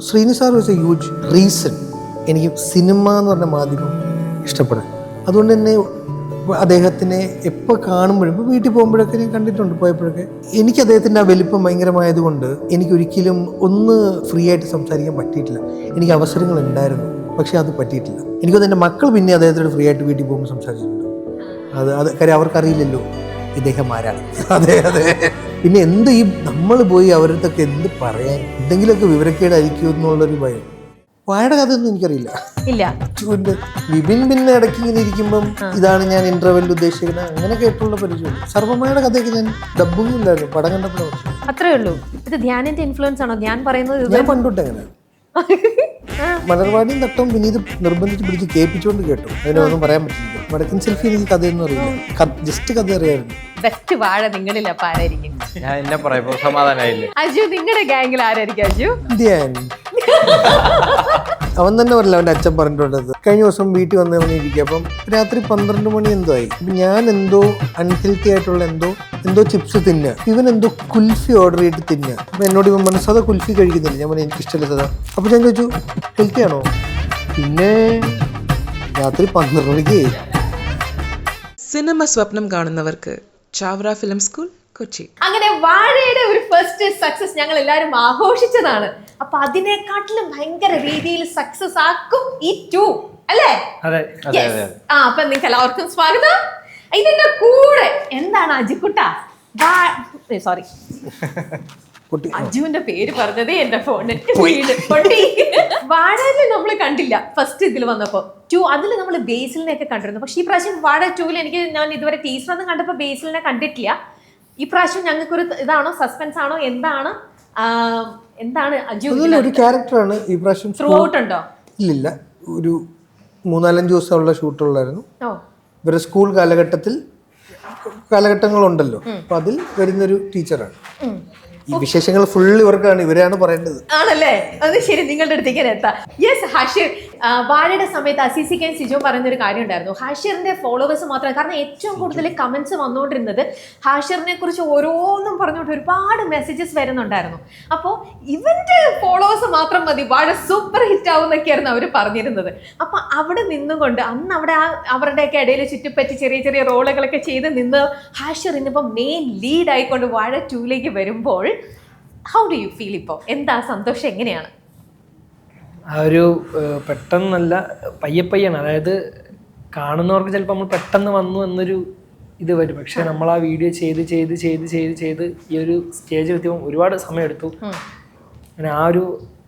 Sreeni sir was A huge reason എനിക്ക് cinema എന്ന് പറഞ്ഞ മാധ്യമം ഇഷ്ടപ്പെടാൻ. അതുകൊണ്ട് തന്നെ അദ്ദേഹത്തിനെ എപ്പോൾ കാണുമ്പോഴും ഇപ്പോൾ വീട്ടിൽ പോകുമ്പോഴൊക്കെ ഞാൻ കണ്ടിട്ടുണ്ട്, പോയപ്പോഴൊക്കെ എനിക്ക് അദ്ദേഹത്തിൻ്റെ ആ വലിപ്പം ഭയങ്കരമായതുകൊണ്ട് എനിക്കൊരിക്കലും ഒന്ന് ഫ്രീ ആയിട്ട് സംസാരിക്കാൻ പറ്റിയിട്ടില്ല. എനിക്ക് അവസരങ്ങൾ ഉണ്ടായിരുന്നു, പക്ഷേ അത് പറ്റിയിട്ടില്ല. എനിക്കൊന്നും എൻ്റെ മക്കൾ പിന്നെ അദ്ദേഹത്തോട് ഫ്രീ ആയിട്ട് വീട്ടിൽ പോകുമ്പോൾ സംസാരിച്ചിട്ടുണ്ട്. അത് കാര്യം അവർക്കറിയില്ലല്ലോ ഇദ്ദേഹം ആരാണ്. അതെ അതെ. പിന്നെ എന്ത് ഈ നമ്മൾ പോയി അവരടുത്തൊക്കെ എന്ത് പറയാൻ, എന്തെങ്കിലുമൊക്കെ വിവരക്കേടായിരിക്കും എന്നുള്ളൊരു ഭയം. വാഴയുടെ കഥയൊന്നും എനിക്കറിയില്ല. ഇല്ല. വിപിൻ പിന്നെ ഇടയ്ക്ക് ഇങ്ങനെ ഇരിക്കുമ്പം ഇതാണ് ഞാൻ ഇന്റർവെല്ലിൽ ഉദ്ദേശിക്കുന്നത് അങ്ങനെ കേട്ടുള്ള പരിചയം. സർവ്വമ്മയുടെ കഥയൊക്കെ ഞാൻ ഡബ്ബൊന്നും ഇല്ലായിരുന്നു, പടം കണ്ടപ്പോഴും. അത്രേ ഉള്ളൂ. ഇത് ധ്യാനിന്റെ ഇൻഫ്ലുവൻസ് ആണോ? ഞാൻ പറയുന്നത് ഞാൻ പണ്ടോട്ട് അങ്ങനെ മലർവാടിയും തട്ടവും പിന്നെ ഇത് നിർബന്ധിച്ച് പിടിച്ച് കേൾപ്പിച്ചുകൊണ്ട് കേട്ടു. അതിനൊന്നും പറയാൻ പറ്റില്ല. വടക്കൻ സെൽഫി എനിക്ക് കഥയൊന്നും അറിയില്ല, ജസ്റ്റ് കഥ അറിയായിരുന്നു. ബെസ്റ്റ് വാഴ നിങ്ങളിൽ അപ്പൊ ആരായിരിക്കും? ഞാൻ എന്നെ പറയാം, സമാധാനമായില്ലേ? അജു, നിങ്ങളുടെ ഗാംഗിൽ ആരായിരിക്കും അജു? ധ്യാൻ. അവൻ തന്നെ പറയില്ല, അവൻ്റെ അച്ഛൻ പറഞ്ഞിട്ടുള്ളത്. കഴിഞ്ഞ ദിവസം വീട്ടിൽ വന്ന് ഇരിക്കുക, അപ്പം രാത്രി 12 മണി എന്തോ ആയി. ഞാൻ എന്തോ അൺഹെൽത്തി ആയിട്ടുള്ള എന്തോ ചിപ്സ് തിന്നുക, ഇവൻ എന്തോ കുൽഫി ഓർഡർ ചെയ്തിട്ട് തിന്നുക. അപ്പം എന്നോട് ഇവൻ മനസ്സാതെ കുൽഫി കഴിക്കുന്നില്ല. ഞാൻ പറഞ്ഞു എനിക്കിഷ്ടമില്ല സദാ. അപ്പോൾ ഞാൻ ചോദിച്ചു ഹെൽത്തി ആണോ? പിന്നെ രാത്രി 12 മണിക്ക്. സിനിമ സ്വപ്നം കാണുന്നവർക്ക് ചാവറ ഫിലിം സ്കൂൾ, കൊച്ചി. അങ്ങനെ വാഴയുടെ ഒരു ഫസ്റ്റ് സക്സസ് ഞങ്ങൾ എല്ലാവരും ആഘോഷിച്ചതാണ്. അപ്പൊ അതിനെക്കാട്ടിലും ഭയങ്കര രീതിയിൽ സക്സസ് ആക്കും ഈ 2, അല്ലേ? അപ്പൊ നിങ്ങൾക്ക് എല്ലാവർക്കും സ്വാഗതം. ഇതിന്റെ കൂടെ എന്താണ് അജിക്കുട്ട, സോറി അജുവിന്റെ പേര് പറഞ്ഞതേ എന്റെ ഫോണിൽ വാഴയില് നമ്മൾ കണ്ടില്ല ഫസ്റ്റ് ഇതിൽ വന്നപ്പോ. 2 അതിൽ നമ്മൾ ബേസിലിനെയൊക്കെ കണ്ടിരുന്നു. പക്ഷെ ഈ പ്രാവശ്യം വാഴ 2-ൽ ഞാൻ ഇതുവരെ ടീച്ചറൊന്നും കണ്ടപ്പോ ബേസിലിനെ കണ്ടിട്ടില്ല. ഈ പ്രാവശ്യം ഞങ്ങൾക്കൊരു ഇതാണോ, സസ്പെൻസ് ആണോ, എന്താണ് അജു? ഒരു ക്യാരക്ടറാണ് ഈ പ്രാവശ്യം. ത്രൂ ഔട്ട് ഉണ്ടോ? ഇല്ലില്ല, ഒരു 3-4 ദിവസമുള്ള ഷൂട്ടുള്ളായിരുന്നു. ഇവരുടെ സ്കൂൾ കാലഘട്ടങ്ങളുണ്ടല്ലോ, അപ്പൊ അതിൽ വരുന്നൊരു ടീച്ചറാണ്. ഈ വിശേഷങ്ങൾ ഫുൾ ഇവർക്കാണ്, ഇവരാണ് പറയേണ്ടത്. ആണല്ലേ? അത് ശരി, നിങ്ങളുടെ അടുത്തേക്ക് എത്താം. യെസ് ഹാഷിർ, വാഴയുടെ സമയത്ത് അസീസിക്കൻ സിജോ പറയുന്നൊരു കാര്യം ഉണ്ടായിരുന്നു. ഹാഷിറിന്റെ ഫോളോവേഴ്സ് മാത്രമേ, കാരണം ഏറ്റവും കൂടുതൽ കമന്റ്സ് വന്നുകൊണ്ടിരുന്നത് ഹാഷിറിനെ കുറിച്ച് ഓരോന്നും പറഞ്ഞുകൊണ്ട് ഒരുപാട് മെസ്സേജസ് വരുന്നുണ്ടായിരുന്നു. അപ്പോൾ ഇവന്റെ ഫോളോവേഴ്സ് മാത്രം മതി, വാഴ സൂപ്പർ ഹിറ്റ് ആവുന്നൊക്കെയായിരുന്നു അവർ പറഞ്ഞിരുന്നത്. അപ്പൊ അവിടെ നിന്നുകൊണ്ട് അന്ന് അവിടെ അവരുടെയൊക്കെ ഇടയിൽ ചുറ്റിപ്പറ്റി ചെറിയ ചെറിയ റോളുകളൊക്കെ ചെയ്ത് നിന്ന് ഹാഷിർ ഇന്നിപ്പം മെയിൻ ലീഡ് ആയിക്കൊണ്ട് വാഴ 2-ലേക്ക് വരുമ്പോൾ ഹൗ ഡു യു ഫീൽ? ഇപ്പോൾ എന്താ സന്തോഷം, എങ്ങനെയാണ്? ആ ഒരു പെട്ടെന്നല്ല, പയ്യാണ്. അതായത് കാണുന്നവർക്ക് ചിലപ്പോൾ നമ്മൾ പെട്ടെന്ന് വന്നു എന്നൊരു ഇത് വരും. പക്ഷെ നമ്മൾ ആ വീഡിയോ ചെയ്ത് ഈ ഒരു സ്റ്റേജ് എത്തിയപ്പോൾ ഒരുപാട് സമയം എടുത്തു. അങ്ങനെ ആ ഒരു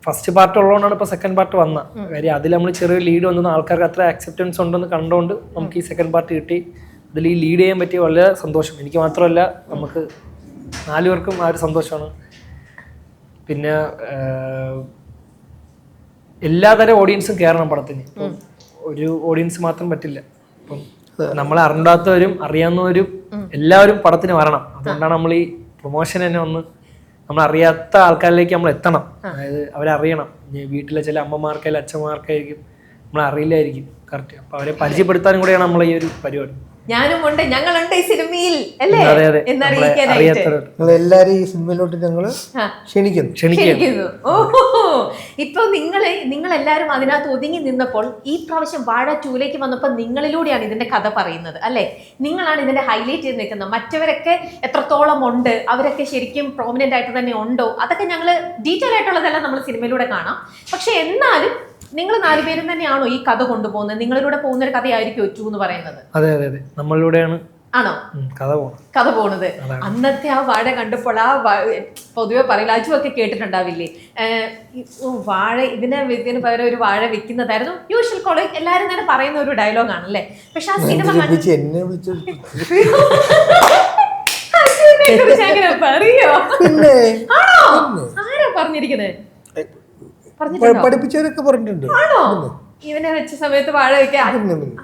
ഫസ്റ്റ് പാർട്ട് ഉള്ളതുകൊണ്ടാണ് ഇപ്പോൾ സെക്കൻഡ് പാർട്ട് വന്ന കാര്യം. അതിൽ നമ്മൾ ചെറിയ ലീഡ് വന്നു, ആൾക്കാർക്ക് അത്ര ആക്സെപ്റ്റൻസ് ഉണ്ടെന്ന് കണ്ടുകൊണ്ട് നമുക്ക് ഈ സെക്കൻഡ് പാർട്ട് കിട്ടി. അതിൽ ഈ ലീഡ് ചെയ്യാൻ പറ്റിയ വളരെ സന്തോഷം. എനിക്ക് മാത്രമല്ല, നമുക്ക് 4 പേർക്കും ആ ഒരു സന്തോഷമാണ്. പിന്നെ എല്ലാതരം ഓഡിയൻസും കയറണം പടത്തിന്. ഒരു ഓഡിയൻസ് മാത്രം പറ്റില്ല. അപ്പം നമ്മളെ അറിയാത്തവരും അറിയാവുന്നവരും എല്ലാവരും പടത്തിന് വരണം. അതുകൊണ്ടാണ് നമ്മൾ ഈ പ്രൊമോഷൻ തന്നെ നമ്മൾ അറിയാത്ത ആൾക്കാരിലേക്ക് നമ്മൾ എത്തണം. അതായത് അവരറിയണം. വീട്ടിലെ ചില അമ്മമാർക്കായാലും അച്ഛന്മാർക്കായിരിക്കും നമ്മളറിയില്ലായിരിക്കും കറക്റ്റ്. അപ്പൊ അവരെ പരിചയപ്പെടുത്താനും കൂടെയാണ് നമ്മൾ ഈ ഒരു പരിപാടി. ഞാനുമുണ്ട്, ഞങ്ങളുണ്ട് ഈ സിനിമയിൽ, അല്ലേ? എല്ലാരും ഈ സിനിമയിലോട്ട് ഞങ്ങള് ക്ഷണിക്കുന്നു. ഇപ്പൊ നിങ്ങളെല്ലാരും അതിനകത്ത് ഒതുങ്ങി നിന്നപ്പോൾ ഈ പ്രാവശ്യം വാഴ 2-ലേക്ക് വന്നപ്പോൾ നിങ്ങളിലൂടെയാണ് ഇതിന്റെ കഥ പറയുന്നത്, അല്ലെ? നിങ്ങളാണ് ഇതിന്റെ ഹൈലൈറ്റ് ചെയ്ത് നിൽക്കുന്നത്. മറ്റവരൊക്കെ എത്രത്തോളം ഉണ്ട്, അവരൊക്കെ ശരിക്കും പ്രോമിനന്റ് ആയിട്ട് തന്നെ ഉണ്ടോ, അതൊക്കെ ഞങ്ങള് ഡീറ്റെയിൽ ആയിട്ടുള്ളതെല്ലാം നമ്മൾ സിനിമയിലൂടെ കാണാം. പക്ഷെ എന്നാലും നിങ്ങൾ 4 പേരും തന്നെയാണോ ഈ കഥ കൊണ്ടുപോകുന്നത്? നിങ്ങളിലൂടെ പോകുന്ന ഒരു കഥയായിരിക്കും 2 എന്ന് പറയുന്നത്. അതെ, നമ്മളിലൂടെയാണ് ആണോ കഥ പോണത്? അന്നത്തെ ആ വാഴ കണ്ടപ്പോൾ പൊതുവെ പറയില്ല, അജു ഒക്കെ കേട്ടിട്ടുണ്ടാവില്ലേ, വാഴ ഇതിന് പകരം ഒരു വാഴ വെക്കുന്നതായിരുന്നു യൂഷ്വൽ കോളേജ് എല്ലാരും തന്നെ പറയുന്ന ഒരു ഡയലോഗ് ആണല്ലേ. പക്ഷെ ആ സിനിമ അങ്ങനെ പറയോ? ആണോ? ആരാ പറഞ്ഞിരിക്കുന്നത്? പഠിപ്പിച്ചവരൊക്കെ പറഞ്ഞിട്ടുണ്ട്. ആണോ? ഇവനെ വെച്ച സമയത്ത് വാഴ വെക്കാൻ.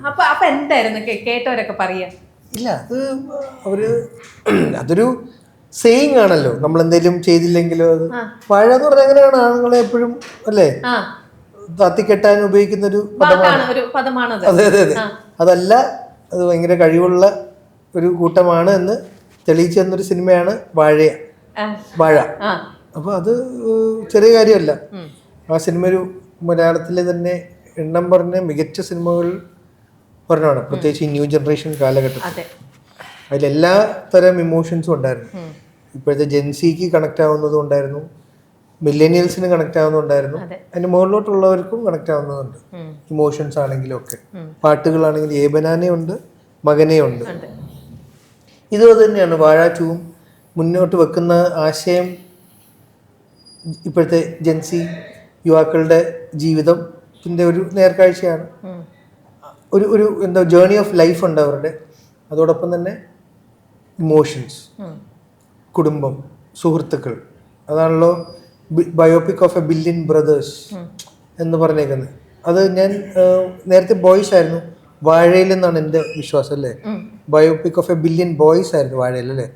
അപ്പൊ എന്തായിരുന്നു കേട്ടവരൊക്കെ പറയാ? ഇല്ല, അതൊരു സെയിങ് ആണല്ലോ. നമ്മൾ എന്തെങ്കിലും ചെയ്തില്ലെങ്കിലോ അത് വാഴ എന്ന് പറഞ്ഞാൽ എങ്ങനെയാണ് ആണുങ്ങളെ എപ്പോഴും അല്ലേ താത്തിക്കെട്ടാൻ ഉപയോഗിക്കുന്ന ഒരു പദമാണ്. അതെ. അതല്ല, അത് ഭയങ്കര കഴിവുള്ള ഒരു കൂട്ടമാണ് എന്ന് തെളിയിച്ചു തന്നൊരു സിനിമയാണ് വാഴ. അപ്പൊ അത് ചെറിയ കാര്യമല്ല. ആ സിനിമ ഒരു മലയാളത്തിലെ തന്നെ എണ്ണം പറഞ്ഞ മികച്ച സിനിമകൾ പറഞ്ഞാണ്, പ്രത്യേകിച്ച് ഈ ന്യൂ ജനറേഷൻ കാലഘട്ടത്തിൽ. അതിലെല്ലാ തരം ഇമോഷൻസും ഉണ്ടായിരുന്നു. ഇപ്പോഴത്തെ ജെൻസിക്ക് കണക്ട് ആവുന്നതും ഉണ്ടായിരുന്നു, മില്ലേനിയൽസിന് കണക്ട് ആവുന്നുണ്ടായിരുന്നു, അതിന് മുകളിലോട്ടുള്ളവർക്കും കണക്ട് ആവുന്നതുണ്ട്. ഇമോഷൻസ് ആണെങ്കിലും ഒക്കെ, പാട്ടുകളാണെങ്കിലും ഏബനാനയുണ്ട്, മകനെയുണ്ട്. ഇത് തന്നെയാണ് വാഴ 2 മുന്നോട്ട് വെക്കുന്ന ആശയം. ഇപ്പോഴത്തെ ജെൻസി യുവാക്കളുടെ ജീവിതത്തിൻ്റെ ഒരു നേർക്കാഴ്ചയാണ്. ഒരു എന്താ ജേർണി ഓഫ് ലൈഫ് ഉണ്ട് അവരുടെ. അതോടൊപ്പം തന്നെ ഇമോഷൻസ്, കുടുംബം, സുഹൃത്തുക്കൾ. അതാണല്ലോ biopic of A billion brothers എന്ന് പറഞ്ഞേക്കുന്നത്. അത് ഞാൻ നേരത്തെ ബോയ്സ് ആയിരുന്നു വാഴയിൽ എന്നാണ് എൻ്റെ വിശ്വാസം അല്ലേ. Biopic of A billion boys ആയിരുന്നു വാഴയിൽ അല്ലേ.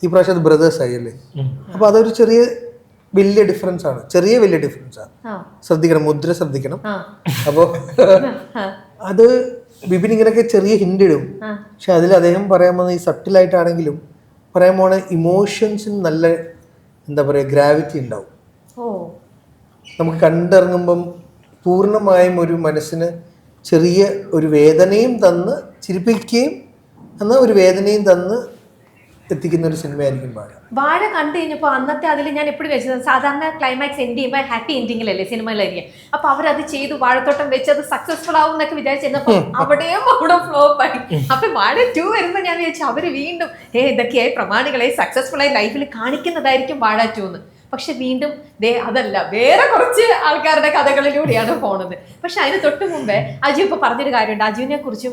ഈ പ്രാവശ്യം അത് ബ്രദേഴ്സ് ആയി അല്ലേ. അപ്പോൾ അതൊരു വലിയ ഡിഫറൻസ് ആണ്, വലിയ ഡിഫറൻസ് ആണ്. ശ്രദ്ധിക്കണം, മുദ്ര ശ്രദ്ധിക്കണം. അപ്പോൾ അത് ബിപിൻ ഇങ്ങനെയൊക്കെ ചെറിയ ഹിന്റ് ഇടും, പക്ഷെ അതിൽ അദ്ദേഹം പറയാൻ പോകുന്ന ഈ സട്ടിലായിട്ടാണെങ്കിലും പറയാൻ പോണ ഇമോഷൻസിന് നല്ല എന്താ പറയുക ഗ്രാവിറ്റി ഉണ്ടാവും. നമുക്ക് കണ്ടിറങ്ങുമ്പം പൂർണ്ണമായും ഒരു മനസ്സിന് ചെറിയ ഒരു വേദനയും തന്ന് ചിരിപ്പിക്കുകയും എന്നാൽ ഒരു വേദനയും തന്ന് എത്തിക്കുന്ന ഒരു സിനിമയായിരിക്കും വാഴ കണ്ടു കഴിഞ്ഞപ്പോൾ അന്നത്തെ അതിൽ ഞാൻ എപ്പോഴും വെച്ചത് സാധാരണ ക്ലൈമാക്സ് എൻഡ് ചെയ്യുമ്പോൾ ഹാപ്പി എൻഡിങ്ങിലല്ലേ സിനിമയിലായിരിക്കും. അപ്പൊ അവരത് ചെയ്തു വാഴത്തോട്ടം വെച്ച് അത് സക്സസ്ഫുൾ ആവും എന്നൊക്കെ വിചാരിച്ചിരുന്നപ്പോൾ അവിടെ ഫ്ലോപ്പ് ആയി. അപ്പൊ വാഴ 2 വരുമ്പോൾ ഞാൻ വിചാരിച്ചു അവര് വീണ്ടും ഇതൊക്കെയായി പ്രമാണികളെ സക്സസ്ഫുൾ ആയി ലൈഫിൽ കാണിക്കുന്നതായിരിക്കും വാഴ 2 എന്ന്. പക്ഷെ വീണ്ടും അതല്ല, വേറെ കുറച്ച് ആൾക്കാരുടെ കഥകളിലൂടെയാണ് പോണത്. പക്ഷെ അതിന് തൊട്ട് മുമ്പേ അജു ഇപ്പൊ പറഞ്ഞൊരു കാര്യമുണ്ട്. അജുവിനെ കുറിച്ചും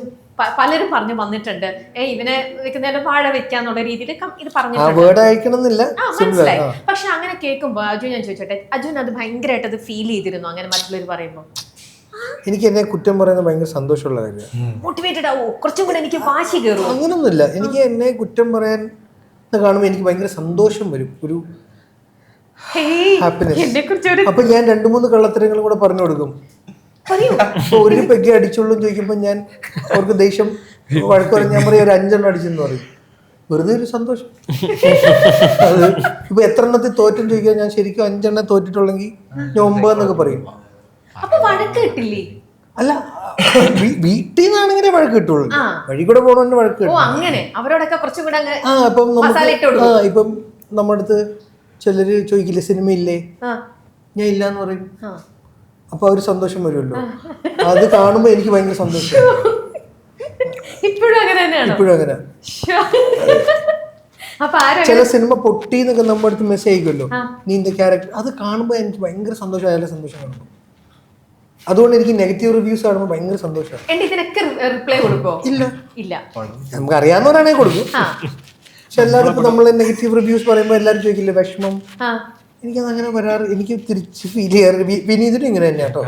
പലരും പറഞ്ഞു വന്നിട്ടുണ്ട്, ഇവനെ വെക്കുന്നതിന് വാഴ വെക്കാന്നുള്ള രീതിയിൽ ഇത് പറഞ്ഞിട്ടുണ്ട്. മനസ്സിലായി. പക്ഷെ അങ്ങനെ കേൾക്കുമ്പോ അജു ഞാൻ ചോദിച്ചോട്ടെ, അജുവിന് അത് ഭയങ്കരമായിട്ട് അത് ഫീൽ ചെയ്തിരുന്നു അങ്ങനെ മറ്റുള്ളവർ പറയുമ്പോ? എനിക്ക് എന്നെ കുറ്റം പറയുന്നത് ഭയങ്കര സന്തോഷമുള്ള കാര്യമാണ്. മോട്ടിവേറ്റഡ് ആവോ, കുറച്ചും കൂടെ എനിക്ക് വാശി കയറും? അങ്ങനൊന്നുമില്ല. എനിക്ക് എന്നെ കുറ്റം പറയാൻ കാണുമ്പോൾ എനിക്ക് ഭയങ്കര സന്തോഷം വരും, ഒരു ഹാപ്പിനെസ്. അപ്പൊ ഞാൻ 2-3 കള്ളത്തരങ്ങളും കൂടെ പറഞ്ഞു കൊടുക്കും. ഒരു പെഗ് അടിച്ചുള്ളൂ ചോദിക്കുമ്പോ ഞാൻ അവർക്ക് ദേഷ്യം വഴക്ക് പറഞ്ഞ് ഞാൻ പറയും ഒരു 5 എണ്ണം അടിച്ചെന്ന് പറയും. വെറുതെ ഒരു സന്തോഷം. അത് ഇപ്പൊ എത്ര എണ്ണത്തിൽ തോറ്റം ചോദിക്കാൻ ഞാൻ ശരിക്കും 5 എണ്ണം തോറ്റിട്ടുള്ളെങ്കിൽ ഞാൻ 9 എന്നൊക്കെ പറയും. അല്ല, വീട്ടിൽ നിന്നാണെങ്കിലേ വഴക്ക് കിട്ടുള്ളൂ, വഴി കൂടെ പോകണ വഴക്ക് കിട്ടും. ഇപ്പം നമ്മുടെ അടുത്ത് ചിലര് ചോദിക്കില്ലേ സിനിമയില്ലേ, ഞാൻ ഇല്ലാന്ന് പറയും. അപ്പൊ ഒരു സന്തോഷം വരുമല്ലോ, അത് കാണുമ്പോ എനിക്ക് ഭയങ്കര സന്തോഷം. ഇപ്പോഴും അങ്ങനെ ചില സിനിമ പൊട്ടി എന്നൊക്കെ നമ്മുടെ അടുത്ത് മെസ്സേജ് അയക്കുമല്ലോ, നീ ഇന്റെ ക്യാരക്ടർ, അത് കാണുമ്പോ എനിക്ക് ഭയങ്കര സന്തോഷം. അയാളുടെ സന്തോഷം കാണുമ്പോ, അതുകൊണ്ട് എനിക്ക് നെഗറ്റീവ് റിവ്യൂസ് കാണുമ്പോൾ ഭയങ്കര സന്തോഷമാണ്. ഇല്ല, നമുക്ക് അറിയാവുന്നവരാണെങ്കിൽ കൊടുക്കും. പക്ഷെ എല്ലാവരും ഇപ്പൊ നമ്മൾ നെഗറ്റീവ് റിവ്യൂസ് പറയുമ്പോൾ എല്ലാവരും ചോദിക്കില്ലേ വിഷമം. എനിക്കത് അങ്ങനെ വരാറ്, എനിക്ക് തിരിച്ച് ഫീൽ ചെയ്യാറ്. വിനീതിനും ഇങ്ങനെ തന്നെയാ കേട്ടോ,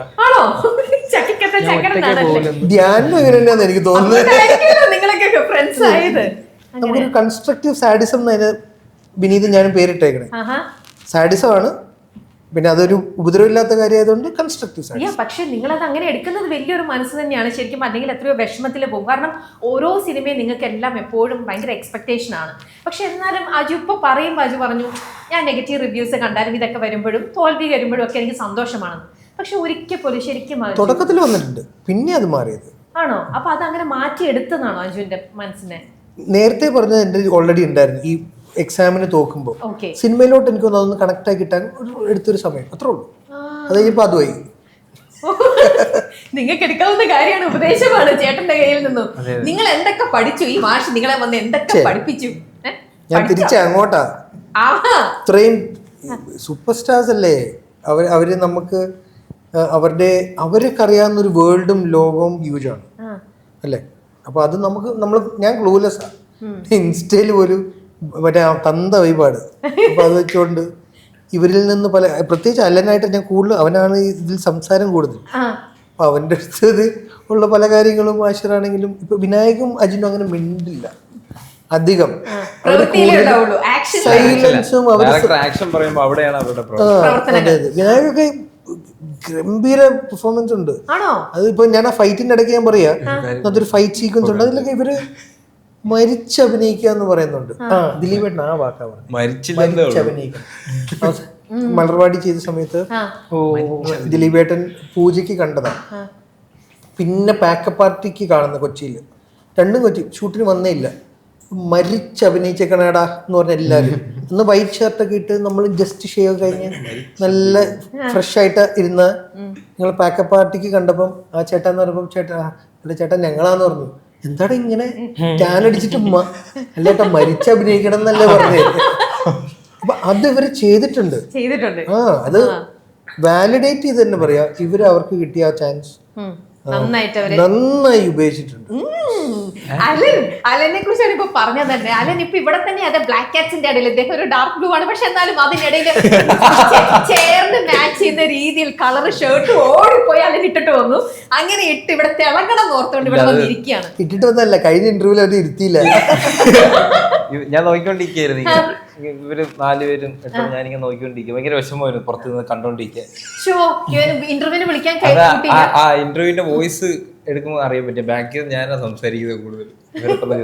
ധ്യാനും ഇങ്ങനെ തന്നെയാന്ന് എനിക്ക് തോന്നുന്നത്. നമുക്കൊരു കൺസ്ട്രക്റ്റീവ് സാഡിസം എന്നതിന് വിനീത് ഞാനും പേരിട്ടേക്കണേ. സാഡിസം ആണ്, പിന്നെ അതൊരു ഉപദ്രവമില്ലാത്ത കാര്യമായതുകൊണ്ട് കൺസ്ട്രക്റ്റീവ് സാഡിസം. പക്ഷെ നിങ്ങളത് അങ്ങനെ എടുക്കുന്നത് വലിയൊരു മനസ്സ് തന്നെയാണ് ശരിക്കും. അല്ലെങ്കിൽ എത്രയോ വിഷമത്തിൽ പോകും. കാരണം ഓരോ സിനിമയും നിങ്ങൾക്ക് എല്ലാം എപ്പോഴും ഭയങ്കര എക്സ്പെക്ടേഷൻ ആണ്. പക്ഷെ എന്നാലും അജു ഇപ്പൊ പറയുമ്പോൾ അജു പറഞ്ഞു ഞാൻ നെഗറ്റീവ് റിവ്യൂസ് കണ്ടാലും ഇതൊക്കെ വരുമ്പോഴും തോൽവി വരുമ്പോഴും ഒക്കെ എനിക്ക് സന്തോഷമാണ്. പക്ഷെ ഒരിക്കൽ പോലും ശരിക്കും തുടക്കത്തിൽ വന്നിട്ടുണ്ട്, പിന്നെ അത് മാറിയത് ആണോ? അപ്പൊ അത് അങ്ങനെ മാറ്റിയെടുത്തതാണോ അജുവിന്റെ മനസ്സിനെ? നേരത്തെ പറഞ്ഞത് എൻ്റെ ഓൾറെഡി ഉണ്ടായിരുന്നു. ഈ എക്സാമിന് തോക്കുമ്പോൾ സിനിമയിലോട്ട് എനിക്ക് അതൊന്ന് കണക്ട് ആയി കിട്ടാൻ എടുത്തൊരു സമയം, അത്രേ ഉള്ളൂ. അത് കഴിഞ്ഞപ്പോൾ അതുമായി. നിങ്ങൾക്ക് എടുക്കാവുന്ന കാര്യമാണ്, ഉപദേശമാണ് ചേട്ടന്റെ കയ്യിൽ നിന്നും. നിങ്ങൾ എന്തൊക്കെ പഠിച്ചു, ഈ മാഷ് നിങ്ങളെ വന്ന് എന്തൊക്കെ പഠിപ്പിച്ചു? ഞാൻ തിരിച്ച അങ്ങോട്ടാ. ഇത്രയും സൂപ്പർ സ്റ്റാർസ് അല്ലേ അവര് നമുക്ക് അവരൊക്കെ അറിയാവുന്ന ഒരു വേൾഡും ലോകവും ഹ്യൂജാണ് അല്ലേ. അപ്പൊ അത് ഞാൻ ക്ലൂലെസ്സാ. ഇൻസ്റ്റയിൽ പോലും മറ്റേ തന്ത വഴിപാട്. അപ്പൊ അത് വെച്ചുകൊണ്ട് ഇവരിൽ നിന്ന് പ്രത്യേകിച്ച് അല്ലനായിട്ട് ഞാൻ കൂടുതൽ, അവനാണ് ഇതിൽ സംസാരം കൂടുതൽ. അപ്പൊ അവൻ്റെ അടുത്ത് ഉള്ള പല കാര്യങ്ങളും ആശിറാണെങ്കിലും ഇപ്പൊ വിനായകും അജിനും അങ്ങനെ മിണ്ടില്ല അധികം. സൈലൻസും വിനായകൊക്കെ ഗംഭീര പെർഫോമൻസ് ഉണ്ട്. അതിപ്പോ ഞാൻ ആ ഫൈറ്റിന്റെ ഇടയ്ക്ക് ഞാൻ പറയാ, അതൊരു ഫൈറ്റ് സീക്വൻസ് ഉണ്ട്, അതിലൊക്കെ ഇവര് മരിച്ചഭിനയിക്കുക എന്ന് പറയുന്നുണ്ട്. ദിലീപേട്ടൻ ആ വാക്കാ പറഞ്ഞത്, മരിച്ചഭിനയിക്കുക. മലർവാടി ചെയ്ത സമയത്ത് ദിലീപേട്ടൻ പൂജയ്ക്ക് കണ്ടതാ. പിന്നെ പാക്കപ്പ് പാർട്ടിക്ക് കാണുന്ന കൊച്ചിയിൽ, രണ്ടും കൊച്ചി ഷൂട്ടിന് വന്നേ ഇല്ല. മരിച്ചഭിനയിച്ചേക്കണേടാ എന്ന് പറഞ്ഞ എല്ലാവരും. ഒന്ന് വൈറ്റ് ഷർട്ടൊക്കെ ഇട്ട് നമ്മൾ ജസ്റ്റ് ഷേവ് കഴിഞ്ഞ് നല്ല ഫ്രഷ് ആയിട്ട് ഇരുന്ന ഞങ്ങൾ പാക്കപ്പ് പാർട്ടിക്ക് കണ്ടപ്പം ആ ചേട്ടാ എന്ന് പറയുമ്പോൾ അല്ല ചേട്ടാ ഞങ്ങളാന്ന് പറഞ്ഞു. എന്താണ് ഇങ്ങനെ ടാൻ അടിച്ചിട്ട് അല്ലേട്ടാ മരിച്ചഭിനയിക്കണം എന്നല്ലേ പറഞ്ഞത്. അപ്പൊ അത് ഇവര് ചെയ്തിട്ടുണ്ട്. അത് വാലിഡേറ്റ് ചെയ്ത് തന്നെ പറയാ, ഇവര് അവർക്ക് കിട്ടിയ ആ ചാൻസ് നന്നായി ഉപയോഗിച്ചിട്ടുണ്ട്. അലനെ കുറിച്ചാണ് ഇപ്പൊ പറഞ്ഞത് തന്നെ. അലൻ ഇപ്പൊ ഇവിടെ തന്നെ അതെ ബ്ലാക്ക് കാറ്റ്സിന്റെ ഇടയിൽ ഇദ്ദേഹം ഒരു ഡാർക്ക് ബ്ലൂ ആണ്, പക്ഷെ എന്നാലും അതിനിടയിൽ ചേർന്ന് മാച്ച് ചെയ്യുന്ന രീതിയിൽ കളർ ഷർട്ട് ഓടിപ്പോയി അലൻ ഇട്ടിട്ട് വന്നു. അങ്ങനെ ഇട്ട് ഇവിടെ തിളങ്ങണം ഓർത്തോണ്ട് ഇവിടെ വന്നിരിക്കുകയാണ്. ഇട്ടിട്ട് വന്നല്ല, കഴിഞ്ഞ ഇന്റർവ്യൂവിൽ അവർ ഇരുത്തിയില്ല. ഞാൻ നോക്കിക്കൊണ്ടിരിക്കുകയായിരുന്നു. ഇവര് 4 പേരും ഞാനിങ്ങനെ നോക്കിക്കൊണ്ടിരിക്കുക. ഭയങ്കര വിഷമമായിരുന്നു പുറത്ത് നിന്ന് കണ്ടോണ്ടിരിക്കാൻ. ആ ഇന്റർവ്യൂവിന്റെ വോയിസ് എടുക്കുമ്പോൾ അറിയാൻ പറ്റും ബാക്കിൽ ഞാനാ സംസാരിക്കുന്നത് കൂടുതൽ ഇവരുടെ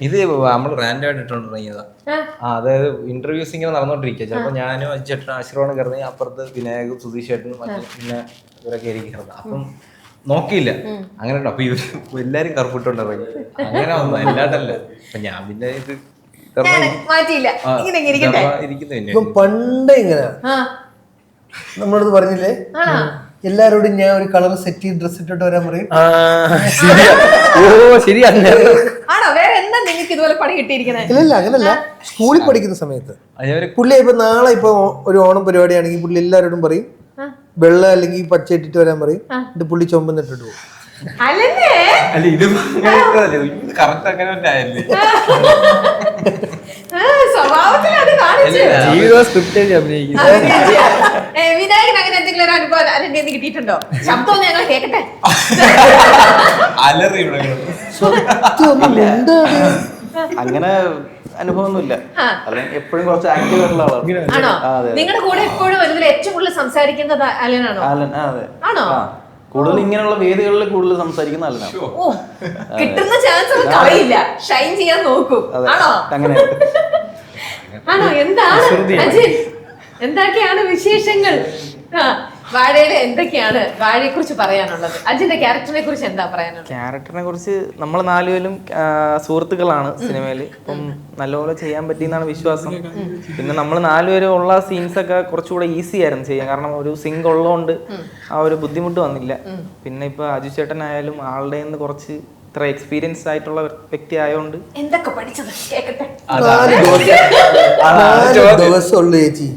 ഇത് നമ്മൾ റാൻഡം ആയിട്ട് ഇട്ടോണ്ടിറങ്ങിയതാ. അതായത് ഇന്റർവ്യൂസ് ഇങ്ങനെ നടന്നോണ്ടിരിക്കുക. ചിലപ്പോ ഞാനും അജിച്ചേട്ടൻ ആശീർവാദം കയറുന്ന അപ്പുറത്ത് വിനായക് സുധീഷ് ചേട്ടനും പിന്നെ ഇവരൊക്കെ ഇരിക്കുന്നത്. അപ്പം നോക്കിയില്ല അങ്ങനെ. അപ്പൊ ഇവര് എല്ലാരും കറുപ്പിട്ടോണ്ടിറങ്ങി അങ്ങനെ വന്നു എല്ലാട്ടല്ല. അപ്പൊ ഞാൻ പിന്നെ ഇത് ഇപ്പം പണ്ടേ ഇങ്ങനെ നമ്മളത് പറഞ്ഞില്ലേ, എല്ലാരോടും ഞാൻ ഒരു കളർ സെറ്റ് ചെയ്ത് ഡ്രസ് ഇട്ടിട്ട് വരാൻ പറയും. ഇല്ല അങ്ങനല്ല, സ്കൂളിൽ പഠിക്കുന്ന സമയത്ത് പുള്ളി ഇപ്പൊ നാളെ ഇപ്പൊ ഒരു ഓണം പരിപാടിയാണെങ്കിൽ പുള്ളി എല്ലാരോടും പറയും വെള്ള അല്ലെങ്കിൽ പച്ച ഇട്ടിട്ട് വരാൻ പറയും. എന്നിട്ട് പുള്ളി ചുമന്നിട്ടിട്ട് പോകും. വിനായകൻ അങ്ങനെ എന്തെങ്കിലും ഒരു അനുഭവം അലന്റെ കിട്ടിയിട്ടുണ്ടോ? ശബ്ദം ഞങ്ങൾ കേക്കട്ടെ. അങ്ങനെ അനുഭവമൊന്നുമില്ല. എപ്പോഴും കുറച്ച് ആക്റ്റീവ് ആയിട്ടുള്ള ആളാണ്. നിങ്ങളുടെ കൂടെ എപ്പോഴും വരുന്നതിൽ ഏറ്റവും കൂടുതൽ സംസാരിക്കുന്നത് അലനാണോ? അതെ. ആണോ? കൂടുതൽ ഇങ്ങനെയുള്ള വേദികളിൽ കൂടുതൽ സംസാരിക്കുന്ന അലനാണ്. കിട്ടുന്ന ചാൻസ് കളയില്ല, ഷൈൻ ചെയ്യാൻ നോക്കും. ആണോ? അങ്ങനെ ആണോ? എന്തൊക്കെയാണ് വിശേഷങ്ങൾ? വാഴയുടെ എന്തൊക്കെയാണ് വാഴയെ കുറിച്ച് പറയാനുള്ളത്? അജിന്റെ ക്യാരക്ടറിനെ കുറിച്ച് എന്താ പറയാനുള്ളത്? ക്യാരക്ടറിനെ കുറിച്ച് നമ്മൾ 4 പേരും സുഹൃത്തുക്കളാണ് സിനിമയില്. അപ്പം നല്ലപോലെ ചെയ്യാൻ പറ്റിയെന്നാണ് വിശ്വാസം. പിന്നെ നമ്മൾ 4 പേരും ഉള്ള സീൻസ് ഒക്കെ കുറച്ചുകൂടെ ഈസി ആയിരുന്നു ചെയ്യാൻ. കാരണം ഒരു സിങ്ക് ഉള്ളതുകൊണ്ട് ആ ഒരു ബുദ്ധിമുട്ട് വന്നില്ല. പിന്നെ ഇപ്പൊ അജു ചേട്ടനായാലും ആളുടെ നിന്ന് കുറച്ച് ഇത്ര എക്സ്പീരിയൻസ് ആയിട്ടുള്ള വ്യക്തി ആയതുകൊണ്ട് എന്തൊക്കെ പഠിച്ചത് കേക്കട്ടെ. 4 ദിവസമുള്ളൂ ചേച്ചി.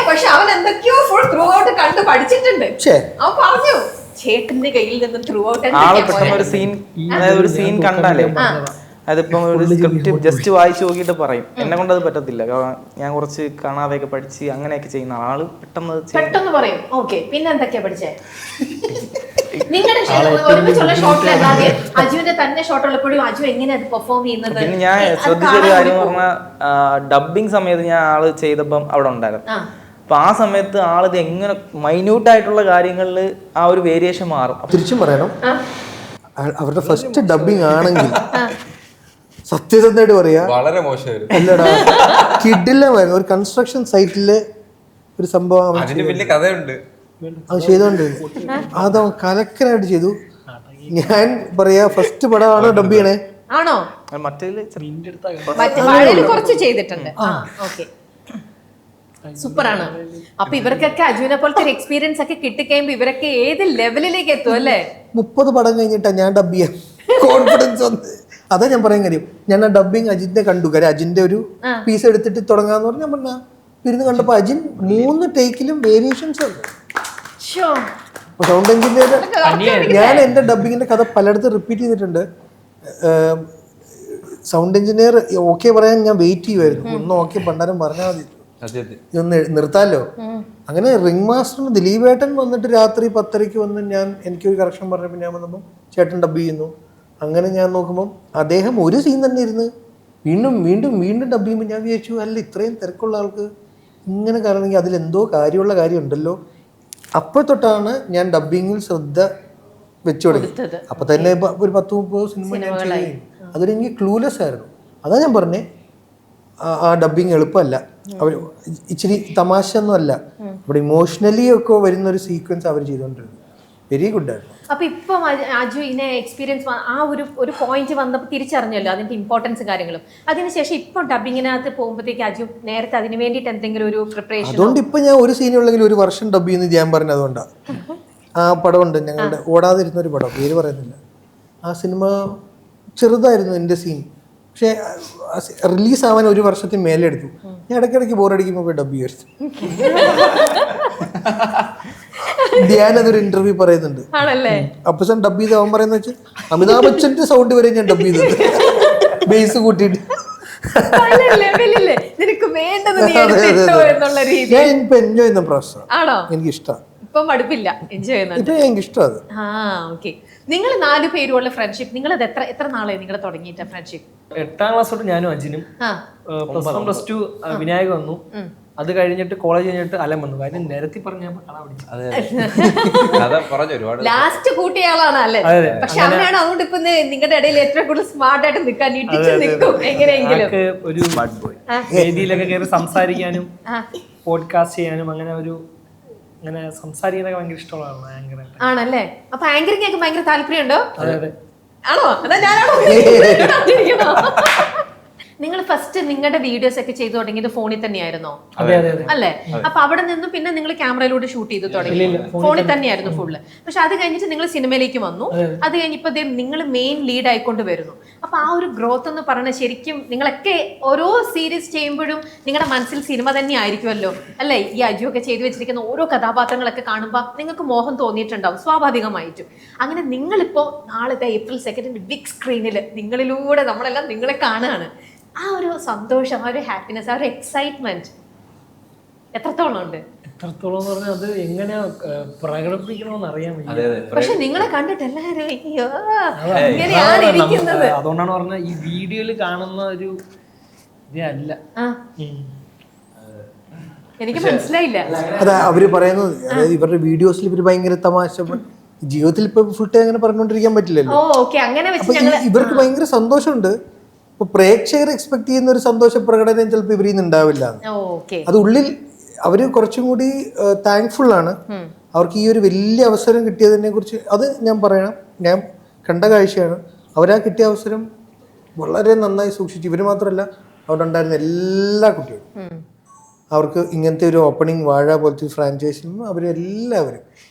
പക്ഷെ അവൻ എന്തൊക്കെയോ ഫുൾ ത്രൂ ഔട്ട് കണ്ട് പഠിച്ചിട്ടുണ്ട്. അവൻ പറഞ്ഞു ചേട്ടന്റെ കയ്യിൽ നിന്ന് ത്രൂ ഔട്ട് ആള് പെട്ടെന്ന് ഒരു സീൻ, അതായത് ഒരു സീൻ കണ്ടാലേ അതിപ്പം ഒരു സ്ക്രിപ്റ്റ് ജസ്റ്റ് വായിച്ചു നോക്കിയിട്ട് പറയും. എന്നെ കൊണ്ട് അത് പറ്റത്തില്ല. ഞാൻ കുറച്ച് കാണാതെയൊക്കെ പഠിച്ച് അങ്ങനെയൊക്കെ ചെയ്യുന്ന ആള് പെട്ടെന്ന് പറയും. ഓക്കെ, പിന്നെ എന്തൊക്കെയാ പഠിച്ചേ? നിങ്ങളുടെ ഒരുമിച്ചുള്ള ഷോട്ടിലല്ലാതെ അജുവിന്റെ തന്നെ ഷോട്ട് ഉള്ളപ്പോഴും അജു എങ്ങനെയാ അത് പെർഫോം ചെയ്യുന്നത്? പിന്നെ ഞാൻ ശ്രദ്ധിച്ചൊരു കാര്യം പറഞ്ഞാൽ ഡബിങ് സമയത്ത് ഞാൻ ആള് ചെയ്തപ്പം അവിടെ ഉണ്ടായിരുന്നു. അപ്പൊ ആ സമയത്ത് ആളിത് എങ്ങനെ മൈന്യൂട്ട് ആയിട്ടുള്ള കാര്യങ്ങളിൽ ആ ഒരു വേരിയേഷൻ മാറും. തിരിച്ചും പറയണം, അവരുടെ ഫസ്റ്റ് ഡബിങ് ആണെങ്കിൽ സത്യസന്ധമായിട്ട് പറയാ വളരെ മോശമായിരുന്നു. അല്ലടാ, കിഡിലമായിരുന്നു. ഒരു കൺസ്ട്രക്ഷൻ സൈറ്റില് ഒരു സംഭവം വലിയ കഥയുണ്ട്. അത് ചെയ്തോണ്ട് അത് കലക്കനായിട്ട് ചെയ്തു. ഞാൻ പറയാ ഫസ്റ്റ് പടമാണോ ഡബ് ചെയ്യണേ? ആണോ? കുറച്ച് ചെയ്തിട്ടുണ്ട്. സൂപ്പറാണ്. അപ്പൊ ഇവർക്കൊക്കെ അജുവിനെ പോലത്തെ ഒരു എക്സ്പീരിയൻസ് ഒക്കെ കിട്ടിക്കഴിയുമ്പോ ഇവരൊക്കെ ഏത് ലെവലിലേക്ക് എത്തും അല്ലേ? 30 പടം കഴിഞ്ഞിട്ടാ ഞാൻ ഡബ് ചെയ്യാം കോൺഫിഡൻസ് വന്ന്. അതാ ഞാൻ പറയാൻ കാര്യം. ഞാൻ ആ ഡബിങ് അജിന്റെ കണ്ടു. കാര്യം അജിന്റെ ഒരു പീസ് എടുത്തിട്ട് തുടങ്ങാന്ന് പറഞ്ഞാൽ ഞാൻ പറഞ്ഞ ഇരുന്ന് കണ്ടപ്പോ അജിൻ 3 ടേക്കിലും വേരിയേഷൻസ് ഉണ്ട്. സൗണ്ട് എഞ്ചിനീയർ ഞാൻ എന്റെ ഡബിങ്ങിന്റെ കഥ പലയിടത്തും റിപ്പീറ്റ് ചെയ്തിട്ടുണ്ട്. സൗണ്ട് എഞ്ചിനീയർ ഓക്കെ പറയാൻ ഞാൻ വെയിറ്റ് ചെയ്യുമായിരുന്നു. ഒന്ന് ഓക്കെ പണ്ടാരം പറഞ്ഞാൽ മതി, ഇതൊന്ന് നിർത്താലോ. അങ്ങനെ റിംഗ് മാസ്റ്ററിന് ദിലീപേട്ടൻ വന്നിട്ട് രാത്രി 10:30 വന്ന് എനിക്കൊരു കറക്ഷൻ പറഞ്ഞപ്പോൾ ഞാൻ വന്നപ്പോൾ ചേട്ടൻ ഡബ് ചെയ്യുന്നു. അങ്ങനെ ഞാൻ നോക്കുമ്പോൾ അദ്ദേഹം ഒരു സീൻ തന്നെ ഇരുന്ന് വീണ്ടും വീണ്ടും വീണ്ടും ഡബ് ചെയ്യുമ്പോൾ ഞാൻ വിചാരിച്ചു, അല്ല ഇത്രയും തിരക്കുള്ള ആൾക്ക് ഇങ്ങനെ കാരണമെങ്കിൽ അതിലെന്തോ കാര്യമുള്ള കാര്യം ഉണ്ടല്ലോ. അപ്പോൾ തൊട്ടാണ് ഞാൻ ഡബിങ്ങിൽ ശ്രദ്ധ വെച്ചു തുടങ്ങി. അപ്പം തന്നെ ഒരു 10-30 സിനിമ ഞാൻ ചെയ്തു. അതൊരു എനിക്ക് ക്ലൂലെസ് ആയിരുന്നു. അതാ ഞാൻ പറഞ്ഞേ, ആ ഡബ്ബിങ് എളുപ്പമല്ല. അവർ ഇച്ചിരി തമാശ ഒന്നും അല്ല, ഇവിടെ ഇമോഷണലി ഒക്കെ വരുന്ന ഒരു സീക്വൻസ് അവർ ചെയ്തുകൊണ്ടിരുന്നു. വെരി ഗുഡായിരുന്നു. അപ്പൊ ഇപ്പം അജു ഇതിനെ എക്സ്പീരിയൻസ് ആ ഒരു പോയിന്റ് വന്നപ്പോൾ തിരിച്ചറിഞ്ഞല്ലോ അതിന്റെ ഇമ്പോർട്ടൻസ് കാര്യങ്ങളും. അതിനുശേഷം ഇപ്പൊ ഡബിങ്ങിനകത്ത് പോകുമ്പോഴത്തേക്ക് അജു നേരത്തെ അതിന് വേണ്ടിയിട്ട് എന്തെങ്കിലും ഒരു പ്രിപ്പറേഷൻ? അതുകൊണ്ട് ഇപ്പൊ ഞാൻ ഒരു സീനുള്ളെങ്കിൽ ഒരു വർഷം ഡബ് ചെയ്യുന്നത് ഞാൻ പറഞ്ഞത് അതുകൊണ്ടാണ്. ആ പടമുണ്ട് ഞങ്ങളുടെ ഓടാതിരുന്ന ഒരു പടം, പേര് പറയുന്നില്ല. ആ സിനിമ ചെറുതായിരുന്നു എൻ്റെ സീൻ, പക്ഷേ റിലീസാവാൻ ഒരു വർഷത്തിന് മേലെ എടുത്തു. ഞാൻ ഇടയ്ക്കിടയ്ക്ക് ബോറടിക്കുമ്പോൾ പോയി ഡബ് ചെയ്യുമായിരുന്നു. ധ്യാൻ അതൊരു ഇന്റർവ്യൂ പറയുന്നുണ്ട്. അപ്പസൻ ഡബ് ചെയ്ത് അവൻ പറയുന്ന വെച്ചാൽ അമിതാഭ് ബച്ചന്റെ സൗണ്ട് വരെ ഞാൻ ഡബ് ചെയ്തത് ബേസ് കൂട്ടിയിട്ട്. ഞാൻ ഇപ്പൊ എൻജോയ് ചെയ്യുന്ന പ്രൊഫസർ, എനിക്ക് ഇഷ്ടമാണ്. ഇപ്പം മടുപ്പില്ല, എൻജോയ് ചെയ്യുന്നുണ്ട്. എനിക്ക് ഇഷ്ടം അത്. ഓക്കെ. നിങ്ങൾ 4 പേരുള്ള ഫ്രണ്ട്ഷിപ്പ്, നിങ്ങൾ അത് എത്ര നാളായി നിങ്ങൾ തുടങ്ങിയിട്ട് ഫ്രണ്ട്ഷിപ്പ്? 8ാം ക്ലാസ് തൊട്ട് ഞാനും അജിനും, +1 +2 വിനായക് വന്നു. അത് കഴിഞ്ഞിട്ട് കോളേജ് കഴിഞ്ഞിട്ട് അലം വന്നു. കാര്യം നിരത്തി പറഞ്ഞ ലാസ്റ്റ് കൂട്ടിയ ആളാണ് അല്ലേ? പക്ഷെ അങ്ങനെയാണ്. അതുകൊണ്ട് ഇപ്പൊ നിങ്ങളുടെ ഇടയിൽ ഏറ്റവും കൂടുതൽ സ്മാർട്ട് ആയിട്ട് നിൽക്കാൻ നിൽക്കും എങ്ങനെയെങ്കിലും ഒരു വേദിയിലൊക്കെ കയറി സംസാരിക്കാനും പോഡ്കാസ്റ്റ് ചെയ്യാനും അങ്ങനെ സംസാരിക്കാനൊക്കെ ഭയങ്കര ഇഷ്ടമുള്ള ആങ്കർ ആണല്ലേ. അപ്പൊ ആങ്കറിംഗ് ഒക്കെ ഭയങ്കര താല്പര്യമുണ്ടോ? അതെ. ആണോ? അതാ ഞാനാണോ? നിങ്ങൾ ഫസ്റ്റ് നിങ്ങളുടെ വീഡിയോസ് ഒക്കെ ചെയ്തു തുടങ്ങിയത് ഫോണിൽ തന്നെയായിരുന്നോ? അല്ലേ? അപ്പൊ അവിടെ നിന്നും പിന്നെ നിങ്ങൾ ക്യാമറയിലൂടെ ഷൂട്ട് ചെയ്ത് തുടങ്ങി? ഫോണിൽ തന്നെയായിരുന്നു ഫുള്ള്. പക്ഷെ അത് കഴിഞ്ഞിട്ട് നിങ്ങൾ സിനിമയിലേക്ക് വന്നു. അത് കഴിഞ്ഞിപ്പോ നിങ്ങൾ മെയിൻ ലീഡ് ആയിക്കൊണ്ട് വരുന്നു. അപ്പൊ ആ ഒരു ഗ്രോത്ത് എന്ന് പറയുന്നത് ശരിക്കും നിങ്ങളൊക്കെ ഓരോ സീരീസ് ചെയ്യുമ്പോഴും നിങ്ങളുടെ മനസ്സിൽ സിനിമ തന്നെ ആയിരിക്കുമല്ലോ അല്ലേ? ഈ അജു ഒക്കെ ചെയ്തു വെച്ചിരിക്കുന്ന ഓരോ കഥാപാത്രങ്ങളൊക്കെ കാണുമ്പോൾ നിങ്ങൾക്ക് മോഹം തോന്നിയിട്ടുണ്ടാവും സ്വാഭാവികമായിട്ടും. അങ്ങനെ നിങ്ങളിപ്പോ നാളത്തെ April 2 ബിഗ് സ്ക്രീനിൽ നിങ്ങളിലൂടെ നമ്മളെല്ലാം നിങ്ങളെ കാണുകയാണ്. ആ ഒരു സന്തോഷം, ആ ഒരു ഹാപ്പിനെസ്, ആ ഒരു എക്സൈറ്റ്മെന്റ് എത്രത്തോളം ഉണ്ട്? എത്രത്തോളം എന്ന് പറഞ്ഞാൽ അത് എങ്ങനെ പ്രകടിപ്പിക്കണമെന്ന് അറിയാൻ വയ്യ. പക്ഷെ നിങ്ങളെ കണ്ടിട്ട് എല്ലാവരും ഇങ്ങനെയാണ് ഇരിക്കുന്നത്. അതുകൊണ്ടാണ് പറഞ്ഞ ഈ വീഡിയോയിൽ കാണുന്ന ഒരു ഇതല്ല. എനിക്ക് മനസ്സിലായില്ല. അതാ അവര് പറയുന്നത്, അതായത് ഇവരുടെ വീഡിയോസിൽ ഇവര് ഭയങ്കര തമാശ, ജീവിതത്തിൽ ഇപ്പൊ ഫുൾ ടൈം അങ്ങനെ പറഞ്ഞുകൊണ്ടിരിക്കാൻ പറ്റില്ലല്ലോ. അപ്പൊ ഇവർക്ക് ഭയങ്കര സന്തോഷമുണ്ട്. ഇപ്പൊ പ്രേക്ഷകർ എക്സ്പെക്ട് ചെയ്യുന്ന ഒരു സന്തോഷ പ്രകടനം ചിലപ്പോൾ ഇവരിൽ നിന്ന് ഉണ്ടാവില്ല. അത് ഉള്ളിൽ അവര് കുറച്ചും കൂടി താങ്ക്ഫുൾ ആണ്. അവർക്ക് ഈ ഒരു വലിയ അവസരം കിട്ടിയതിനെ കുറിച്ച് അത് ഞാൻ പറയണം. ഞാൻ കണ്ട കാഴ്ചയാണ്. അവരാ കിട്ടിയ അവസരം വളരെ നന്നായി സൂക്ഷിച്ചു. ഇവര് മാത്രമല്ല, അവിടെ ഉണ്ടായിരുന്ന എല്ലാ കുട്ടികളും. അവർക്ക് ഇങ്ങനത്തെ ഒരു ഓപ്പണിംഗ് വാഴ പോലത്തെ ഫ്രാഞ്ചൈസിലും അവരെല്ലാവരും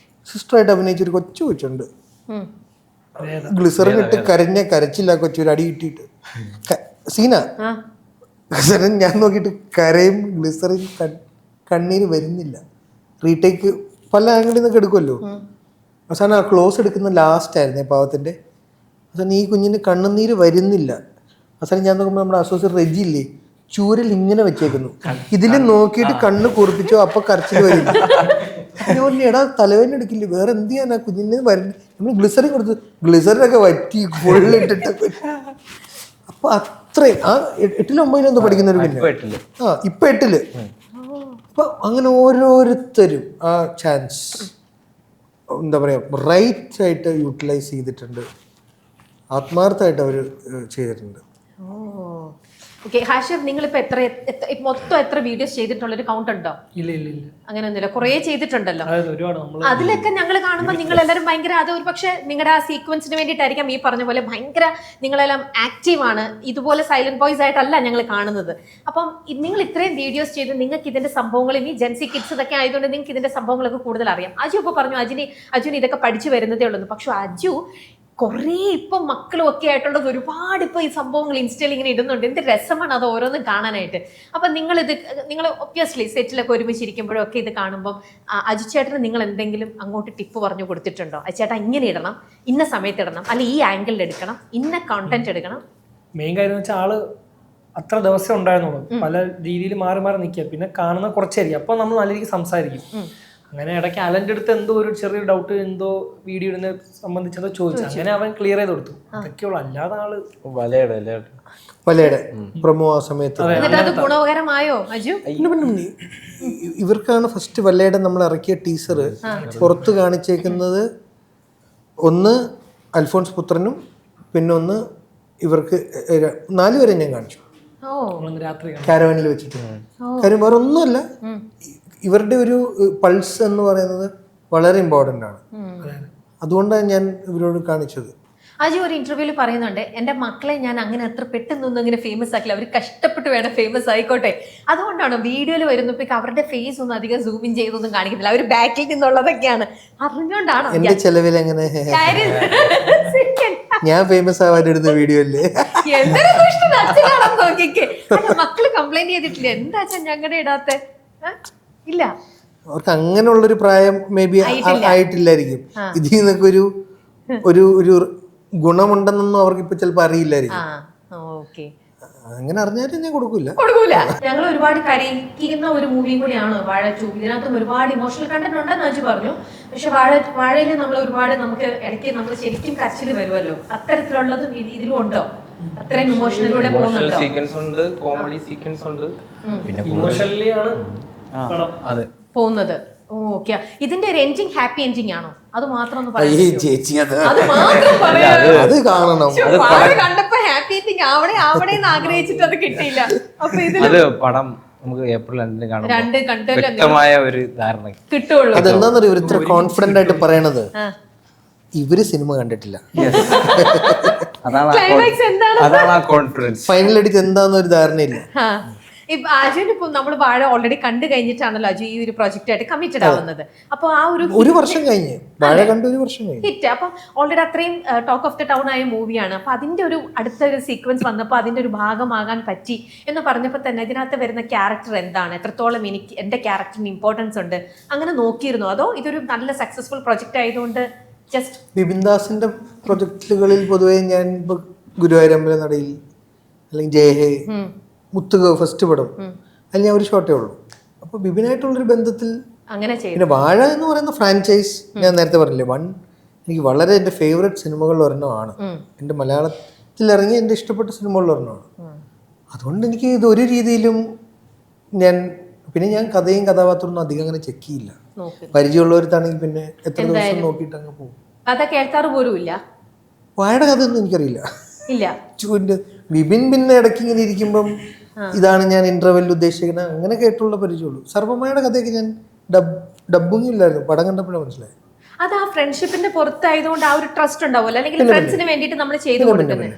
സിസ്റ്ററായിട്ട് അഭിനയിച്ചൊരു കൊച്ചുണ്ട്. ഗ്ലിസറിൻ ഇട്ട് കരച്ചില്ല കൊച്ചൊരു അടി കിട്ടിയിട്ട് സീന. ഗ്ലിസറിൻ ഞാൻ നോക്കിയിട്ട് കരയും, ഗ്ലിസറിൻ കണ്ണീര് വരുന്നില്ല. റീടേക്ക് പല ആംഗിളിൽ നിന്നൊക്കെ എടുക്കുമല്ലോ. അവസാനം ആ ക്ലോസ് എടുക്കുന്ന ലാസ്റ്റ് ആയിരുന്നേ പാവത്തിൻ്റെ. അവസാനം ഈ കുഞ്ഞിന് കണ്ണുനീര് വരുന്നില്ല. അവസാനം ഞാൻ നോക്കുമ്പോൾ നമ്മുടെ അസോസിയേറ്റ് റെജി ഇല്ലേ, ചൂരിൽ ഇങ്ങനെ വെച്ചേക്കുന്നു. ഇതിൽ നോക്കിയിട്ട് കണ്ണ് കുറിപ്പിച്ചോ അപ്പൊ കരച്ചിൽ വരില്ല. എടാ തലവേദന എടുക്കില്ല, വേറെ എന്ത് ചെയ്യാനാ കുഞ്ഞിന് വരുന്ന. നമ്മൾ ഗ്ലിസറിൻ കൊടുത്ത് ഗ്ലിസറിനൊക്കെ വറ്റി ഫുള്ളിട്ടിട്ട്. അപ്പൊ അത്രയും ആ 8ലും 9ലും പഠിക്കുന്ന ഒരു കുഞ്ഞ് ഇപ്പൊ 8ല്. അപ്പൊ അങ്ങനെ ഓരോരുത്തരും ആ ചാൻസ് എന്താ പറയാ റൈറ്റ് ആയിട്ട് യൂട്ടിലൈസ് ചെയ്തിട്ടുണ്ട്. ആത്മാർത്ഥമായിട്ട് അവർ ചെയ്തിട്ടുണ്ട്. ഓക്കെ. ഹാഷിർ, നിങ്ങളിപ്പോ മൊത്തം എത്ര വീഡിയോസ് ചെയ്തിട്ടുള്ളൊരു കൗണ്ട് ഉണ്ടോ? ഇല്ല. അങ്ങനെ ഒന്നുമില്ല, കുറേ ചെയ്തിട്ടുണ്ടല്ലോ. ഒരുപാട്. അതിലൊക്കെ ഞങ്ങൾ കാണുമ്പോൾ നിങ്ങൾ എല്ലാവരും ഭയങ്കര, അത് ഒരു പക്ഷെ നിങ്ങളുടെ ആ സീക്വൻസിന് വേണ്ടിയിട്ടായിരിക്കാം ഈ പറഞ്ഞ പോലെ ഭയങ്കര നിങ്ങളെല്ലാം ആക്റ്റീവാണ്. ഇതുപോലെ സൈലന്റ് ബോയ്സ് ആയിട്ടല്ല ഞങ്ങൾ കാണുന്നത്. അപ്പം നിങ്ങൾ ഇത്രയും വീഡിയോസ് ചെയ്ത് നിങ്ങൾക്ക് ഇതിന്റെ സംഭവങ്ങൾ, ഇനി ജെൻസി കിഡ്സ് ഇതൊക്കെ ആയതുകൊണ്ട് നിങ്ങൾക്ക് ഇതിന്റെ സംഭവങ്ങളൊക്കെ കൂടുതൽ അറിയാം. അജു ഇപ്പോൾ പറഞ്ഞു അജുന് ഇതൊക്കെ പഠിച്ചു വരുന്നതേ ഉള്ളൂ. പക്ഷെ അജു കുറേ ഇപ്പം മക്കളും ഒക്കെ ആയിട്ടുള്ളത് ഒരുപാട് ഇപ്പോൾ ഈ സംഭവങ്ങൾ ഇൻസ്റ്റയിൽ ഇങ്ങനെ ഇടുന്നുണ്ട്. എന്ത് രസമാണ് അത് ഓരോന്നും കാണാനായിട്ട്. അപ്പം നിങ്ങൾ ഒബ്വിയസ്ലി സെറ്റിലൊക്കെ ഒരുമിച്ചിരിക്കുമ്പോഴൊക്കെ ഇത് കാണുമ്പം അജു ചേട്ടന് നിങ്ങൾ എന്തെങ്കിലും അങ്ങോട്ട് ടിപ്പ് പറഞ്ഞു കൊടുത്തിട്ടുണ്ടോ? അജുചേട്ടാ ഇങ്ങനെ ഇടണം, ഇന്ന സമയത്ത് ഇടണം, അല്ലെ ഈ ആംഗിളിൽ എടുക്കണം, ഇന്ന കണ്ടന്റ് എടുക്കണം? മെയിൻ കാര്യം എന്ന് വെച്ചാൽ ആള് അത്ര ദിവസം ഉണ്ടായിരുന്നുള്ളൂ. പല രീതിയിൽ മാറി മാറി നിൽക്കുക. പിന്നെ കാണുന്ന കുറച്ചായിരിക്കും. അപ്പോൾ നമ്മൾ നല്ല രീതിക്ക് സംസാരിക്കും. അങ്ങനെ ഇടയ്ക്ക് അലൻ്റെ അടുത്ത് എന്തോ ഒരു ചെറിയ ഡൗട്ട്, എന്തോ വീഡിയോ ഇടുന്ന സംബന്ധിച്ചെന്തോ ചോദിച്ചു. അങ്ങനെ അവൻ ക്ലിയർ ചെയ്ത് കൊടുത്തു. അതൊക്കെയുള്ളൂ. അല്ലാതെ ആള് വലയുടെ പ്രൊമോ ആ സമയത്ത് ഗുണകരമായോ അജു? ഇവർക്കാണ് ഫസ്റ്റ് വല്ലയുടെ നമ്മൾ ഇറക്കിയ ടീസർ പുറത്ത് കാണിച്ചേക്കുന്നത്. ഒന്ന് അൽഫോൺസ് പുത്രനും, പിന്നെ ഒന്ന് ഇവർക്ക് 4 പേരെ ഞാൻ കാണിച്ചു. ഓ നമ്മളന്ന് രാത്രി കാണും. കാരവാനിൽ വെച്ചിട്ട്. കാര്യം വേറെ ഒന്നുമല്ല, ഇവരുടെ ഒരു പൾസ് എന്ന് പറയുന്നത് വളരെ ഇമ്പോർട്ടൻ്റ് ആണ്. അതുകൊണ്ടാണ് ഞാൻ ഇവരോട് കാണിച്ചത്. അജു ഒരു ഇന്റർവ്യൂവിൽ പറയുന്നുണ്ട്, എൻ്റെ മക്കളെ ഞാൻ അങ്ങനെ അത്ര പെട്ടെന്നൊന്നും അങ്ങനെ ഫേമസ് ആക്കില്ല, അവർ കഷ്ടപ്പെട്ട് വേണം ഫേമസ് ആയിക്കോട്ടെ. അതുകൊണ്ടാണ് വീഡിയോയിൽ വരുന്നപ്പോഴേക്ക് അവരുടെ ഫേസ് ഒന്നും അധികം സൂം ഇൻ ചെയ്തൊന്നും കാണിക്കുന്നില്ല, അവർ ബാക്കിൽ നിന്നുള്ളതൊക്കെയാണ്. അറിഞ്ഞുകൊണ്ടാണോ എന്റെ ചെലവിൽ എങ്ങനെ ഞാൻ ഫേമസ് ആവാനിടുന്ന വീഡിയോ അല്ലേ? എന്തൊരു ദുഷ്ടൻ അച്ഛനാണെന്ന് നോക്കിക്കേ. മക്കള് കംപ്ലൈന്റ് ചെയ്തിട്ടില്ല, എന്താ അച്ഛൻ ഞങ്ങളുടെ ഇടാത്ത? ഇല്ല, അവർക്ക് അങ്ങനെയുള്ളൊരു പ്രായം മേ ബി ആയിട്ടില്ലായിരിക്കും. ഇതിൽ നിന്നൊക്കെ ഒരു ഗുണമുണ്ടെന്നൊന്നും അവർക്ക് ഇപ്പൊ ചിലപ്പോ അറിയില്ലായിരിക്കും. അങ്ങനെ അറിഞ്ഞാലും ഞാൻ കൊടുക്കൂല. ഞങ്ങൾ ഒരുപാട് കരയിക്കുന്ന ഒരു മൂവിയും കൂടിയാണ് വാഴ 2. ഇതിനകത്തും ഒരുപാട് ഇമോഷണൽ കണ്ടന്റ് ഉണ്ടെന്ന് അജു പറഞ്ഞു. പക്ഷെ വാഴയിൽ നമ്മൾ ഒരുപാട് നമുക്ക് ഇടയ്ക്ക് നമ്മൾ ശരിക്കും കരച്ചിൽ വരുമല്ലോ, അത്തരത്തിലുള്ളതും ഇതിലും ഉണ്ടോ? അത്രയും ഇമോഷണലിലൂടെ പോകുന്നുണ്ടോ? സീക്വൻസ് ഉണ്ട്, കോമഡി സീക്വൻസ് ഉണ്ട്, പിന്നെ ഇമോഷണലി ആണ് പടം അതെ പോകുന്നത്. ഓക്കെ, ഇതിന്റെ ഒരു എൻഡിങ് ഹാപ്പി എൻഡിങ് ആണോ? അത് മാത്രം ഒന്ന് പറയാം. ചേച്ചി അത് മാത്രം പറയാം. അത് കാണണം. കണ്ടപ്പോ ഹാപ്പി എൻഡിങ് അവിടെ ആഗ്രഹിച്ചിട്ട് അത് കിട്ടിയില്ല. അപ്പൊ അത് പടം നമുക്ക് ഏപ്രിൽ 2 കാണാം, വ്യക്തമായ ഒരു ധാരണ കിട്ടുള്ളൂ. അതെന്താന്നറിയോ ഇവർ ഇത്ര കോൺഫിഡന്റ് ആയിട്ട് പറയണത്? ഇവര് സിനിമ കണ്ടിട്ടില്ല. അതാണ് ആ കോൺഫിഡൻസ്. ഫൈനൽ അടിച്ച് എന്താന്നൊരു ധാരണയില്ല. ഇപ്പൊ അജുവിന് ഇപ്പൊ നമ്മൾ വാഴ ഓൾറെഡി കണ്ടു കഴിഞ്ഞിട്ടാണല്ലോ അജു ഈ ഒരു പ്രൊജക്റ്റ് ആയിട്ട് കമ്മിറ്റഡ് ആവുന്നത്. അപ്പൊ ആ ഒരു വർഷം കഴിഞ്ഞ് വാഴ കണ്ട് 1 വർഷം കഴിഞ്ഞ് ഹിറ്റ്. അപ്പൊ ഓൾറെഡി അത്രയും ടോക്ക് ഓഫ് ദ ടൗൺ ആയ മൂവിയാണ്. അപ്പൊ അതിന്റെ ഒരു അടുത്തൊരു സീക്വൻസ് വന്നപ്പോൾ അതിന്റെ ഒരു ഭാഗമാകാൻ പറ്റി എന്ന് പറഞ്ഞപ്പോൾ തന്നെ ഇതിനകത്ത് വരുന്ന ക്യാരക്ടർ എന്താണ്, എത്രത്തോളം എനിക്ക് എന്റെ ക്യാരക്ടറിന് ഇമ്പോർട്ടൻസ് ഉണ്ട്, അങ്ങനെ നോക്കിയിരുന്നു? അതോ ഇതൊരു നല്ല സക്സസ്ഫുൾ പ്രൊജക്റ്റ് ആയതുകൊണ്ട് ജസ്റ്റ്? ബിപിൻ ദാസിന്റെ പ്രൊജക്ടുകളിൽ പൊതുവെ ഞാൻ ഇപ്പൊ ഗുരുവായൂരമ്പല നടയിൽ അല്ലെങ്കിൽ ജയഹേ മുത്തുക ഫസ്റ്റ് പടം അതിൽ ഞാൻ ഒരു ഷോട്ടേ ഉള്ളൂ. അപ്പോൾ ബിബിനായിട്ടുള്ളൊരു ബന്ധത്തിൽ അങ്ങനെ ചെയ്യും. പിന്നെ വാഴ എന്ന് പറയുന്ന ഫ്രാഞ്ചൈസ് ഞാൻ നേരത്തെ പറഞ്ഞില്ലേ, എനിക്ക് വളരെ എൻ്റെ ഫേവറേറ്റ് സിനിമകളിൽ ഒരെണ്ണമാണ്. എൻ്റെ മലയാളത്തിൽ ഇറങ്ങി എൻ്റെ ഇഷ്ടപ്പെട്ട സിനിമകളിൽ ഒരെണ്ണമാണ്. അതുകൊണ്ട് എനിക്ക് ഇത് ഒരു രീതിയിലും പിന്നെ ഞാൻ കഥയും കഥാപാത്രമൊന്നും അധികം അങ്ങനെ ചെക്ക് ചെയ്യില്ല. പരിചയമുള്ളവരുത്താണെങ്കിൽ പിന്നെ എത്ര ദിവസം നോക്കിയിട്ട് അങ്ങ് പോകും. കഥ കേൾക്കാറ് പോലും ഇല്ല. വാഴയുടെ കഥയൊന്നും എനിക്കറിയില്ല. ഇല്ല. ബിബിൻ പിന്നെ ഇടയ്ക്ക് ഇങ്ങനെ ഇരിക്കുമ്പം ഇതാണ് ഞാൻ ഇന്റർവെല്ലിൽ ഉദ്ദേശിക്കുന്നത് അങ്ങനെ കേട്ടുള്ള പരിചയമുള്ളൂ. സർവ്വമയുടെ കഥയൊക്കെ ഞാൻ ഡബ്ബിങ് ഇല്ലായിരുന്നു, പടം കണ്ടപ്പോഴാണ് മനസ്സിലായത്. അത് ആ ഫ്രണ്ട്ഷിപ്പിന്റെ പുറത്തായതുകൊണ്ട് ആ ഒരു ട്രസ്റ്റ് ഉണ്ടാവുമല്ലോ, അല്ലെങ്കിൽ ഫ്രണ്ട്സിന് വേണ്ടിയിട്ട് നമ്മൾ ചെയ്തു കൊടുക്കുന്നത്.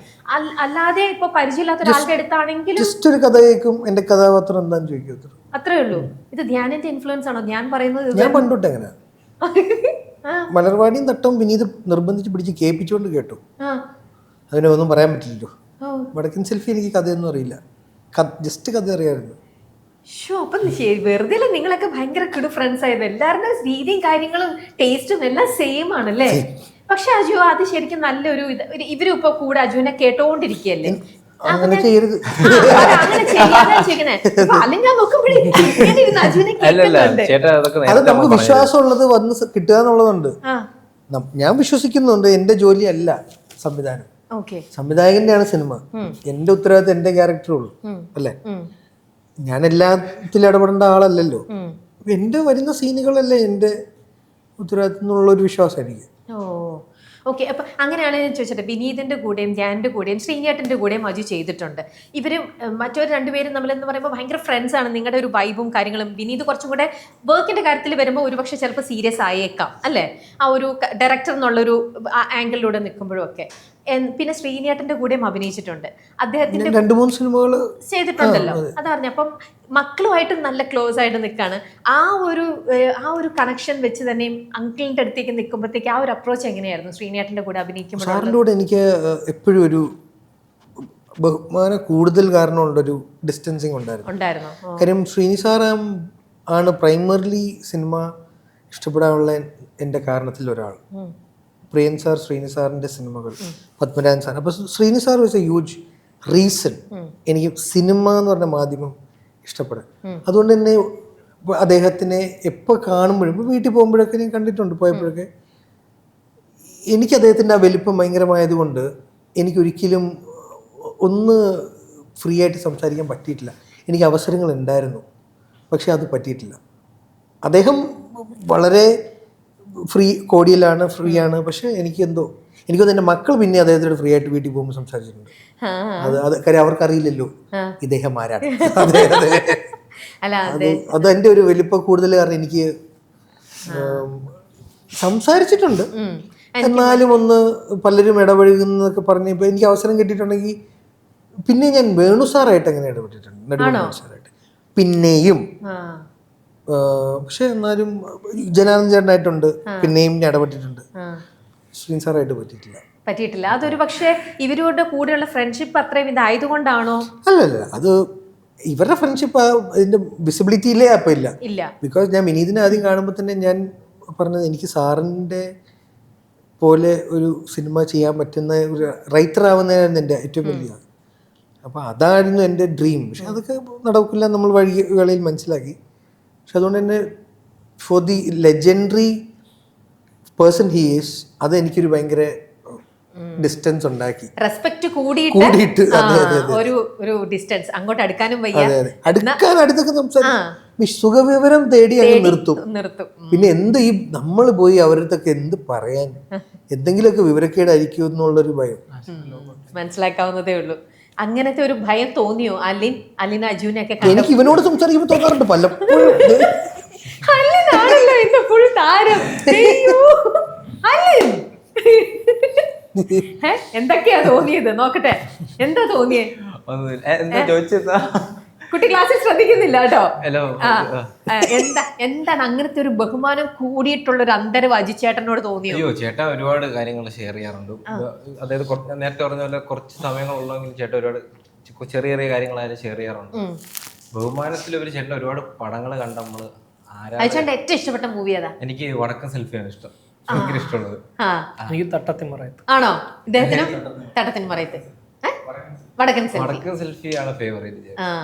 അല്ലാതെ ഇപ്പൊ പരിചയമില്ലാത്ത ഒരാളുടെ അടുത്താണെങ്കിലും ജസ്റ്റ് ഒരു കഥ കേൾക്കും, എന്റെ കഥാപാത്രം എന്താന്ന് ചോദിക്കും, അത്രേ ഉള്ളൂ. ഇത് ധ്യാനിന്റെ ഇൻഫ്ലുവൻസ് ആണോ? ഞാൻ പറയുന്നത് ഞാൻ പണ്ടോട്ടെ എങ്ങനെ മലർവാടിയും തട്ടവും വിനീത് നിർബന്ധിച്ച് പിടിച്ച് കേൾപ്പിച്ചുകൊണ്ട് കേട്ടു. അതിനെ ഒന്നും പറയാൻ പറ്റില്ലല്ലോ. വടക്കൻ സെൽഫി എനിക്ക് കഥയൊന്നും അറിയില്ല, ജസ്റ്റ് കഥ അറിയാമായിരുന്നു. അപ്പം വെറുതെ നിങ്ങളൊക്കെ ഭയങ്കര good ഫ്രണ്ട്സ് ആയത്. എല്ലാവരുടെ രീതിയും കാര്യങ്ങളും ടേസ്റ്റും എല്ലാം സെയിം ആണല്ലേ? പക്ഷെ അജു അത് ശരിക്കും നല്ലൊരു ഇവരും ഇപ്പൊ കൂടെ അജുവിനെ കേട്ടോണ്ടിരിക്കുകയല്ലേ? അങ്ങനെ ചെയ്യരുത്. അങ്ങനെ ചെയ്യാനാ ചെയ്യുന്നത്. അല്ലെങ്കിൽ ഞാൻ നോക്കുമ്പോഴേ അജുവിനെ കേൾക്കുന്നുണ്ട്. അത് നമുക്ക് വിശ്വാസമുള്ളത് വന്ന് കിട്ടുക എന്നുള്ളതുണ്ട്. ഞാൻ വിശ്വസിക്കുന്നുണ്ട്. എന്റെ ജോലിയല്ല സംവിധാനം, സംവിധായകന്റെ ആണ് സിനിമ. എന്റെ ഉത്തരവാദിത്തം എന്റെ ക്യാരക്ടറുള്ളൂ അല്ലേ? ഞാൻ എല്ലാത്തിലും ഇടപെടേണ്ട ആളല്ലല്ലോ. എന്റെ വരുന്ന സീനുകളല്ലേ എന്റെ ഉത്തരവാദിത്തം എന്നുള്ളൊരു വിശ്വാസം എനിക്ക്. ഓക്കെ, അപ്പൊ അങ്ങനെയാണ് ഞാൻ ചോദിച്ചത്. വിനീതിന്റെ കൂടെയും ധ്യാനിന്റെ കൂടെയും ശ്രീനേട്ടന്റെ കൂടെയും അജു ചെയ്തിട്ടുണ്ട്. ഇവരും മറ്റൊരു രണ്ടുപേരും നമ്മളെന്ന് പറയുമ്പോൾ ഭയങ്കര ഫ്രണ്ട്സ് ആണ്. നിങ്ങളുടെ ഒരു വൈബും കാര്യങ്ങളും. വിനീത് കുറച്ചും കൂടെ വർക്കിന്റെ കാര്യത്തിൽ വരുമ്പോൾ ഒരുപക്ഷെ ചിലപ്പോൾ സീരിയസ് ആയേക്കാം അല്ലേ, ആ ഒരു ഡയറക്ടർ എന്നുള്ളൊരു ആംഗിളിലൂടെ നിൽക്കുമ്പോഴും ഒക്കെ. പിന്നെ ശ്രീനേട്ടന്റെ കൂടെയും അഭിനയിച്ചിട്ടുണ്ട്. അദ്ദേഹത്തിന്റെ 2-3 സിനിമകൾ ചെയ്തിട്ടുണ്ടല്ലോ. അതറിഞ്ഞ അപ്പം മക്കളുമായിട്ട് നല്ല ക്ലോസ് ആയിട്ട് നിൽക്കാണ്. ആ ഒരു കണക്ഷൻ വെച്ച് തന്നെയും അങ്കിളിന്റെ അടുത്തേക്ക് നിൽക്കുമ്പോഴത്തേക്ക് ആ ഒരു അപ്രോച്ച് എങ്ങനെയായിരുന്നു ശ്രീനേട്ടന്റെ കൂടെ അഭിനയിക്കുമ്പോൾ? സാറിൻ്റെ കൂടെ എനിക്ക് എപ്പോഴും ഒരു ബഹുമാനം കൂടുതൽ കാരണമുള്ളൊരു ഡിസ്റ്റൻസിങ് ഉണ്ടായിരുന്നു. കാര്യം ശ്രീനി സാർ ആണ് പ്രൈമറിലി സിനിമ ഇഷ്ടപ്പെടാനുള്ള എൻ്റെ കാരണത്തിൽ ഒരാൾ. പ്രിയൻ സാർ, ശ്രീനി സാറിൻ്റെ സിനിമകൾ, പത്മരാജൻ സാർ. അപ്പോൾ Sreeni sir was A huge reason എനിക്ക് സിനിമ എന്ന് പറഞ്ഞ മാധ്യമം ഇഷ്ടപ്പെടാൻ. അതുകൊണ്ട് തന്നെ അദ്ദേഹത്തിനെ എപ്പോൾ കാണുമ്പോഴും, ഇപ്പോൾ വീട്ടിൽ പോകുമ്പോഴൊക്കെ ഞാൻ കണ്ടിട്ടുണ്ട്, പോയപ്പോഴൊക്കെ എനിക്ക് അദ്ദേഹത്തിൻ്റെ ആ വലിപ്പം ഭയങ്കരമായതുകൊണ്ട് എനിക്കൊരിക്കലും ഒന്ന് ഫ്രീ ആയിട്ട് സംസാരിക്കാൻ പറ്റിയിട്ടില്ല. എനിക്ക് അവസരങ്ങൾ ഉണ്ടായിരുന്നു, പക്ഷെ അത് പറ്റിയിട്ടില്ല. അദ്ദേഹം വളരെ കോടിയലാണ്, ഫ്രീ ആണ്. പക്ഷെ എനിക്ക് എന്തോ എനിക്കൊന്നും എൻ്റെ മക്കൾ പിന്നെ അദ്ദേഹത്തോട് ഫ്രീ ആയിട്ട് വീട്ടിൽ പോകുമ്പോൾ സംസാരിച്ചിട്ടുണ്ട്. ആ, അത് കാര്യം അവർക്കറിയില്ലല്ലോ ഇദ്ദേഹം ആരാണ്. അതെ അതെ അല്ല അത് എൻ്റെ ഒരു വലിപ്പം കൂടുതൽ കാരണം എനിക്ക് സംസാരിച്ചിട്ടുണ്ട്. എന്നാലും ഒന്ന് പലരും ഇടപഴകുന്നതൊക്കെ പറഞ്ഞ് ഇപ്പം എനിക്ക് അവസരം കിട്ടിയിട്ടുണ്ടെങ്കിൽ പിന്നെ ഞാൻ വേണു സാറായിട്ട് അങ്ങനെ ഇടപെട്ടിട്ടുണ്ട്, നെടുവേണു സാറായിട്ട് പിന്നെയും. പക്ഷെ എന്നാലും ജനാർദ്ദൻ ചേട്ടനായിട്ടുണ്ട് പിന്നെയും ഞാൻ ഇടപെട്ടിട്ടുണ്ട്. ശ്രീൻ സാറായിട്ട് പറ്റിയിട്ടില്ല. അതൊരു പക്ഷേ ഇവരുടെ കൂടെയുള്ള ഫ്രണ്ട്ഷിപ്പ് അത്രയും ഇതായതുകൊണ്ടാണോ? അല്ലല്ല, അത് ഇവരുടെ ഫ്രണ്ട്ഷിപ്പ് അതിന്റെ വിസിബിലിറ്റിയിലേ അപ്പം ഇല്ല. ബിക്കോസ് ഞാൻ വിനീതിനെ ആദ്യം കാണുമ്പോൾ തന്നെ ഞാൻ പറഞ്ഞത് എനിക്ക് സാറിൻ്റെ പോലെ ഒരു സിനിമ ചെയ്യാൻ പറ്റുന്ന ഒരു റൈറ്റർ ആവുന്നതായിരുന്നു എൻ്റെ ഏറ്റവും വലിയ. അപ്പോൾ അതായിരുന്നു എൻ്റെ ഡ്രീം. പക്ഷെ അതൊക്കെ നടക്കില്ല, നമ്മൾ വഴികളിൽ മനസ്സിലാക്കി. പക്ഷെ അതുകൊണ്ട് തന്നെ for the legendary person he is, അത് എനിക്കൊരു ഭയങ്കര ഡിസ്റ്റൻസ് ഉണ്ടാക്കി. റെസ്പെക്ട് കൂടിയിട്ട് ഒരു ഡിസ്റ്റൻസ് അങ്ങോട്ട് അടുക്കാനും വയ്യ. അടുത്തൊക്കെ സംസാരിക്കും, സുഖവിവരം തേടി അങ്ങ് നിർത്തും. പിന്നെ എന്ത് ഈ നമ്മൾ പോയി അവരടുത്തൊക്കെ എന്ത് പറയാൻ, എന്തെങ്കിലുമൊക്കെ വിവരക്കേടായിരിക്കും എന്നുള്ളൊരു ഭയം മനസ്സിലാക്കാവുന്നതേ ഉള്ളൂ. അങ്ങനത്തെ ഒരു ഭയം തോന്നിയോ അലിൻ അജുവിനെയൊക്കെ? എനിക്ക് ഇവനോട് സംസാരിക്കുമ്പോൾ തോന്നാറുണ്ട് പലപ്പോഴും. അലിനാണല്ലോ ഇന്ന് ഫുൾ താരം. അലിൻ എന്തൊക്കെയാ തോന്നിയത്? നോക്കട്ടെ, എന്താ തോന്നിയേ? എന്താ ചോദിച്ചതാ? കുട്ടി ക്ലാസ്സിൽ ശ്രദ്ധിക്കുന്നില്ല കേട്ടോ. എന്താണ് അങ്ങനത്തെ ഒരു ബഹുമാനം കൂടിയിട്ടുള്ള ഒരു അന്തരം അജിച്ചേട്ടനോട് തോന്നിയോ? അയ്യോ, ചേട്ടാ ഒരുപാട് കാര്യങ്ങൾ ഷെയർ ചെയ്യാറുണ്ട്. അതായത് നേരത്തെ പറഞ്ഞ പോലെ കുറച്ച് സമയങ്ങളുള്ളെങ്കിലും ചേട്ടൻ ഒരുപാട് ചെറിയ ചെറിയ കാര്യങ്ങളായാലും ഷെയർ ചെയ്യാറുണ്ട്. ബഹുമാനത്തിൽ ഒരു ചേട്ടൻ ഒരുപാട് പടങ്ങൾ കണ്ട നമ്മള് അജിച്ചേട്ടൻ ഏറ്റവും ഇഷ്ടപ്പെട്ട മൂവി ഏതാ? എനിക്ക് വടക്കൻ സെൽഫിയാണ് ഇഷ്ടം, ഭയങ്കര ഇഷ്ടമുള്ളത്. എനിക്ക് തട്ടത്തിമറയത്ത്. ആണോ? ഇദ്ദേഹത്തിനും തട്ടത്തിമറയത്ത്. വടക്കൻ സെൽഫിയാണ് ഫേവറേറ്റ്.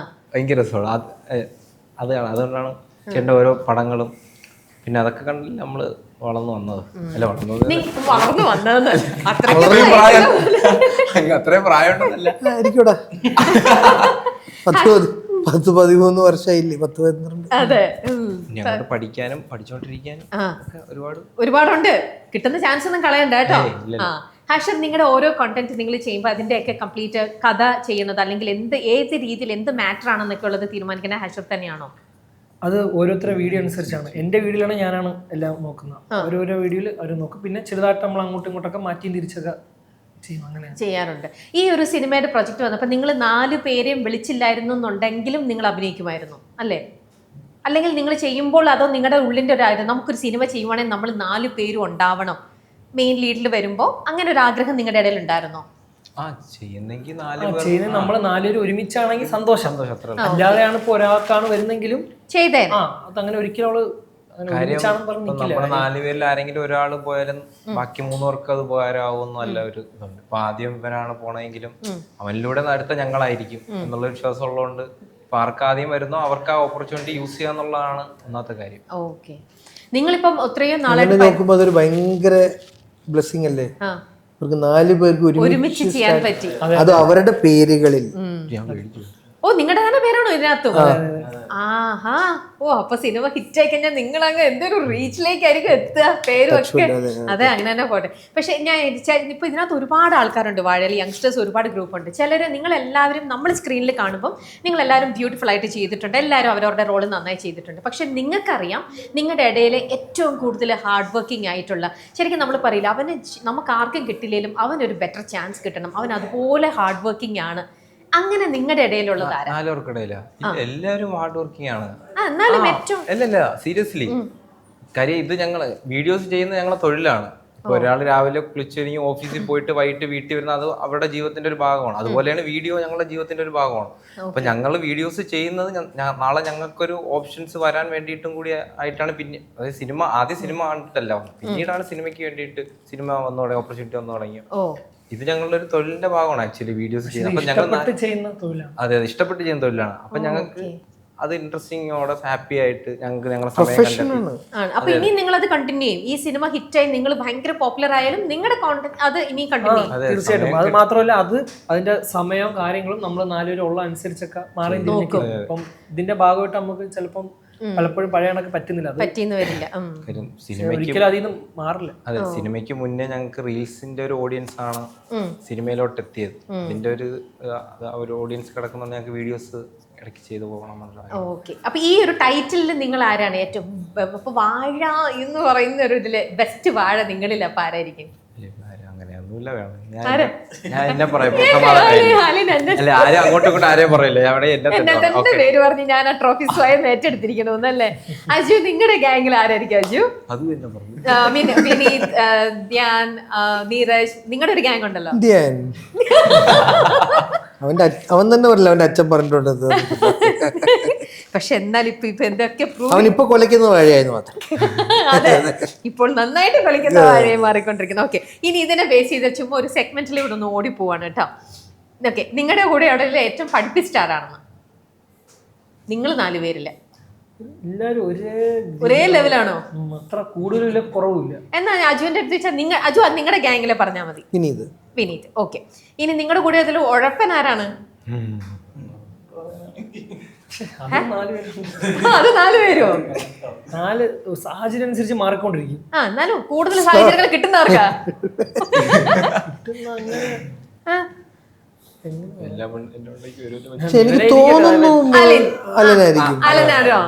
ഭയങ്കര രസമാണ് അതാണ്. അതുകൊണ്ടാണ് ചേട്ടൻ്റെ ഓരോ പടങ്ങളും പിന്നെ അതൊക്കെ കണ്ടില്ല നമ്മള് വളർന്നു വന്നത്. അല്ല വളർന്നു വന്നത് അത്രയും പ്രായമുണ്ടെന്നല്ല, ആയിരിക്കൂടാ. 10-13 വർഷമായില്ലേ, 10-12. അതെ, ഞങ്ങൾ പഠിക്കാനും പഠിച്ചോണ്ടിരിക്കാനും ഒരുപാടുണ്ട്. കിട്ടുന്ന ചാൻസ് ഒന്നും കളയണ്ട കേട്ടോ. ഹാഷിർ, നിങ്ങളുടെ ഓരോ കണ്ടന്റ് നിങ്ങൾ ചെയ്യുമ്പോൾ അതിന്റെയൊക്കെ കംപ്ലീറ്റ് കഥ ചെയ്യുന്നത് അല്ലെങ്കിൽ ഏത് രീതിയിൽ എന്ത് മാറ്റർ ആണെന്നൊക്കെ ഉള്ളത് തീരുമാനിക്കുന്ന ഹാഷിർ തന്നെയാണോ? അത് ഓരോരുത്തരുടെ വീഡിയോ അനുസരിച്ചാണ്. എൻ്റെ വീഡിയോയിലാണ് ഞാനാണ് എല്ലാം നോക്കുന്നത്. ഓരോരോ വീഡിയോയിൽ അവർ നോക്കും. പിന്നെ ചെറുതായിട്ട് നമ്മൾ അങ്ങോട്ടും ഇങ്ങോട്ടൊക്കെ മാറ്റിയും തിരിച്ചൊക്കെ ചെയ്യാറുണ്ട്. ഈ ഒരു സിനിമയുടെ പ്രൊജക്ട് വന്നപ്പോൾ നിങ്ങൾ 4 പേരെയും വിളിച്ചില്ലായിരുന്നു എന്നുണ്ടെങ്കിലും നിങ്ങൾ അഭിനയിക്കുമായിരുന്നു അല്ലേ? അല്ലെങ്കിൽ നിങ്ങൾ ചെയ്യുമ്പോൾ അതോ നിങ്ങളുടെ ഉള്ളിൻ്റെ ഒരു ആയിരുന്നു നമുക്കൊരു സിനിമ ചെയ്യുവാണെങ്കിൽ നമ്മൾ 4 പേരും ഉണ്ടാവണം മെയിൻ ലീഡിൽ വരുമ്പോൾ, അങ്ങനെ ഒരു ആഗ്രഹം നിങ്ങളുടെ ഇടയിൽ ഉണ്ടായിരുന്നോ? ചെയ്യുന്നത് നമ്മൾ 4 പേര് ഒരുമിച്ചാണെങ്കിൽ സന്തോഷം. അല്ലാതെയാണ് ഇപ്പൊ ഒരാൾക്കാണ് വരുന്നെങ്കിലും ചെയ്തേ അതങ്ങനെ ഒരിക്കലും അവള് നമ്മുടെ 4 പേരിൽ ആരെങ്കിലും ഒരാൾ പോയാലും ബാക്കി 3 പേർക്ക് അത് പോരാവുന്ന നല്ല ഒരു ഇതുണ്ട്. ഇപ്പൊ ആദ്യം ഇവനാണ് പോണെങ്കിലും അവനിലൂടെ അടുത്ത ഞങ്ങളായിരിക്കും എന്നുള്ള വിശ്വാസം ഉള്ളതുകൊണ്ട് ഇപ്പൊ ആർക്കാദ്യം വരുന്നോ അവർക്ക് ആ ഓപ്പർച്യൂണിറ്റി യൂസ് ചെയ്യാന്നുള്ളതാണ് ഒന്നാമത്തെ കാര്യം. ഓക്കെ, നിങ്ങളിപ്പം ഒത്രയും നാളെ നോക്കുമ്പോൾ അതൊരു ഭയങ്കര ബ്ലെസ്സിങ് അല്ലേ? അവർക്ക് 4 പേർക്ക് ഒരുമിച്ച് ചെയ്യാൻ പറ്റി. അത് അവരുടെ പേരുകളിൽ. ഓ, നിങ്ങളുടെ തന്നെ പേരാണോ ഇതിനകത്തും? ആഹാ, ഓ, അപ്പൊ സിനിമ ഹിറ്റ് ആയി കഴിഞ്ഞാൽ നിങ്ങൾ അങ്ങ് എന്തൊരു റീച്ചിലേക്കായിരിക്കും എത്തുക, പേരും ഒക്കെ. അതെ, അങ്ങനെ തന്നെ പോട്ടെ. പക്ഷെ ഞാൻ ഇപ്പൊ ഇതിനകത്ത് ഒരുപാട് ആൾക്കാരുണ്ട്, വാഴയിൽ യങ്സ്റ്റേഴ്സ് ഒരുപാട് ഗ്രൂപ്പ് ഉണ്ട്. ചിലര് നിങ്ങളെല്ലാവരും നമ്മൾ സ്ക്രീനിൽ കാണുമ്പോൾ നിങ്ങളെല്ലാവരും ബ്യൂട്ടിഫുൾ ആയിട്ട് ചെയ്തിട്ടുണ്ട്, എല്ലാവരും അവരവരുടെ റോള് നന്നായി ചെയ്തിട്ടുണ്ട്. പക്ഷെ നിങ്ങൾക്കറിയാം നിങ്ങളുടെ ഇടയിൽ ഏറ്റവും കൂടുതൽ ഹാർഡ് വർക്കിംഗ് ആയിട്ടുള്ള, ശരിക്കും നമ്മൾ പറയില്ല അവന് നമുക്ക് ആർക്കും കിട്ടില്ലെങ്കിലും അവനൊരു ബെറ്റർ ചാൻസ് കിട്ടണം, അവൻ അതുപോലെ ഹാർഡ് വർക്കിംഗ് ആണ്. അങ്ങനെ നിങ്ങളുടെ ഇടയിലുള്ളത് എല്ലാവരും ഹാർഡ് വർക്കിംഗ് ആണ്. അല്ല, സീരിയസ്ലി കാര്യം ഇത് ഞങ്ങള് വീഡിയോസ് ചെയ്യുന്നത് ഞങ്ങളെ തൊഴിലാണ്. ഇപ്പൊ ഒരാൾ രാവിലെ കുളിച്ചൊരുങ്ങി ഓഫീസിൽ പോയിട്ട് വൈകിട്ട് വീട്ടിൽ വരുന്ന അത് അവരുടെ ജീവിതത്തിന്റെ ഒരു ഭാഗമാണ്. അതുപോലെയാണ് വീഡിയോ ഞങ്ങളുടെ ജീവിതത്തിന്റെ ഒരു ഭാഗമാണ്. അപ്പൊ ഞങ്ങൾ വീഡിയോസ് ചെയ്യുന്നത് നാളെ ഞങ്ങൾക്കൊരു ഓപ്ഷൻസ് വരാൻ വേണ്ടിയിട്ടും കൂടി ആയിട്ടാണ്. പിന്നെ അതായത് സിനിമ കണ്ടിട്ടല്ല, പിന്നീടാണ് സിനിമയ്ക്ക് വേണ്ടിയിട്ട് സിനിമ വന്നു തുടങ്ങി, ഓപ്പർച്യൂണിറ്റി വന്നു തുടങ്ങി. ഇത് ഞങ്ങളുടെ ഒരു തൊഴിലിന്റെ ഭാഗമാണ് ആക്ച്വലി വീഡിയോസ് ചെയ്യുന്നത്. അപ്പൊ ഞങ്ങൾ അതെ ഇഷ്ടപ്പെട്ട് ചെയ്യുന്ന തൊഴിലാണ്. അപ്പൊ ഞങ്ങൾക്ക് അത് ഇൻട്രസ്റ്റിംഗോടെ ഹാപ്പി ആയിട്ട് ഞങ്ങൾക്ക് ഞങ്ങളുടെ സമയം. അപ്പൊ ഇനി നിങ്ങൾ അത് കണ്ടിന്യൂ ചെയ്യും. ഈ സിനിമ ഹിറ്റായി നിങ്ങൾ ഭയങ്കര പോപ്പുലർ ആയാലും നിങ്ങളുടെ കോണ്ടന്റ് അത് ഇനി കണ്ടിന്യൂ ചെയ്യും. തീർച്ചയായിട്ടും. അത് മാത്രമല്ല അതിന്റെ സമയവും കാര്യങ്ങളും നമ്മൾ 4 പേരും ഉള്ള അനുസരിച്ചൊക്കെ മാറി നോക്കും. അപ്പം ഇതിന്റെ ഭാഗമായിട്ട് നമുക്ക് ചിലപ്പം പലപ്പോഴും പഴയ കണക്ക് പറ്റുന്നില്ല. അത് പറ്റിയെന്ന് വരില്ല. കാര്യം സിനിമയ്ക്ക് ഒരിക്കലും അതിൽ നിന്ന് മാറില്ല. അതെ, സിനിമയ്ക്ക് മുന്നേ ഞങ്ങൾക്ക് റീൽസിന്റെ ഒരു ഓഡിയൻസ് ആണ് സിനിമയിലോട്ട് എത്തിയത്. ഇതിന്റെ ഒരു ഓഡിയൻസ് കിടക്കുന്ന ഞങ്ങൾക്ക് വീഡിയോസ് ഇടയ്ക്ക് ചെയ്തു പോകണം എന്നുള്ള. ഓക്കെ, അപ്പൊ ഈ ഒരു ടൈറ്റിലിൽ നിങ്ങൾ ആരാണ് ഏറ്റവും ഇപ്പൊ വാഴ എന്ന് പറയുന്ന ഒരു ഇതില് ബെസ്റ്റ് വാഴ നിങ്ങളിൽ അപ്പൊ ആരായിരിക്കും? അങ്ങനെയൊന്നുമില്ല, വേണം ഞാൻ എന്നെ പറയാം. അല്ല, ആരും അങ്ങോട്ടും ഇങ്ങോട്ടും ആരെയും പറയില്ല. അവിടെ എന്റെ പേര് പറഞ്ഞ് ഞാൻ ആ ട്രോഫി സ്വയം ഏറ്റെടുത്തിരിക്കണമെന്നല്ലേ? അജു, നിങ്ങളുടെ ഗാംഗിൽ ആരായിരിക്കും അജു? അത് തന്നെ പറഞ്ഞു. വിനീത്, ധ്യാൻ, നീരജ്, നിങ്ങളുടെ ഒരു ഗാങ് ഉണ്ടല്ലോ. ധ്യാൻ അവൻ തന്നെ പറയില്ല, അവന്റെ അച്ഛൻ പറഞ്ഞിട്ടുണ്ട്. പക്ഷെ എന്നാൽ ഇപ്പൊ എന്തൊക്കെ അവൻ ഇപ്പൊ കൊലയ്ക്കുന്ന വാഴയായിരുന്നു മാത്രം. അതെ, ഇപ്പോൾ നന്നായിട്ട് കളിക്കുന്ന വാഴയെ മാറിക്കൊണ്ടിരിക്കുന്നു. ഓക്കെ, ഇനി ഇതിനെ ബേസ് ചെയ്ത് ചുമ്മാ ഒരു സെഗ്മെന്റിൽ ഇവിടെ ഒന്ന് ഓടിപ്പോവാണ് കേട്ടോ. ഓക്കെ, നിങ്ങളുടെ കൂടെ അവിടെ ഏറ്റവും പഠിപ്പിച്ച ആരാണെന്ന്? നിങ്ങൾ 4 പേരില്ല എല്ലാരും ഒരേ ലെവലാണോ? അത്ര കൂടുതലില്ല, കുറവില്ല. എന്നാ അജുവിന്റെ അടുത്ത് വെച്ചാൽ അജു നിങ്ങളുടെ ഗാംഗിലെ പറഞ്ഞാൽ മതി. വിനീത്. ഓക്കെ, ഇനി നിങ്ങളുടെ കൂടെ അതിൽ ഉഴപ്പൻ ആരാണ്? അത് 4 പേരോ? 4 സാഹചര്യം അനുസരിച്ച് മാറിക്കൊണ്ടിരിക്കും. എന്നാലും കൂടുതൽ സാഹചര്യങ്ങൾ കിട്ടുന്നവർക്കാ. എനിക്ക് തോന്നുന്നു അലനാണോ?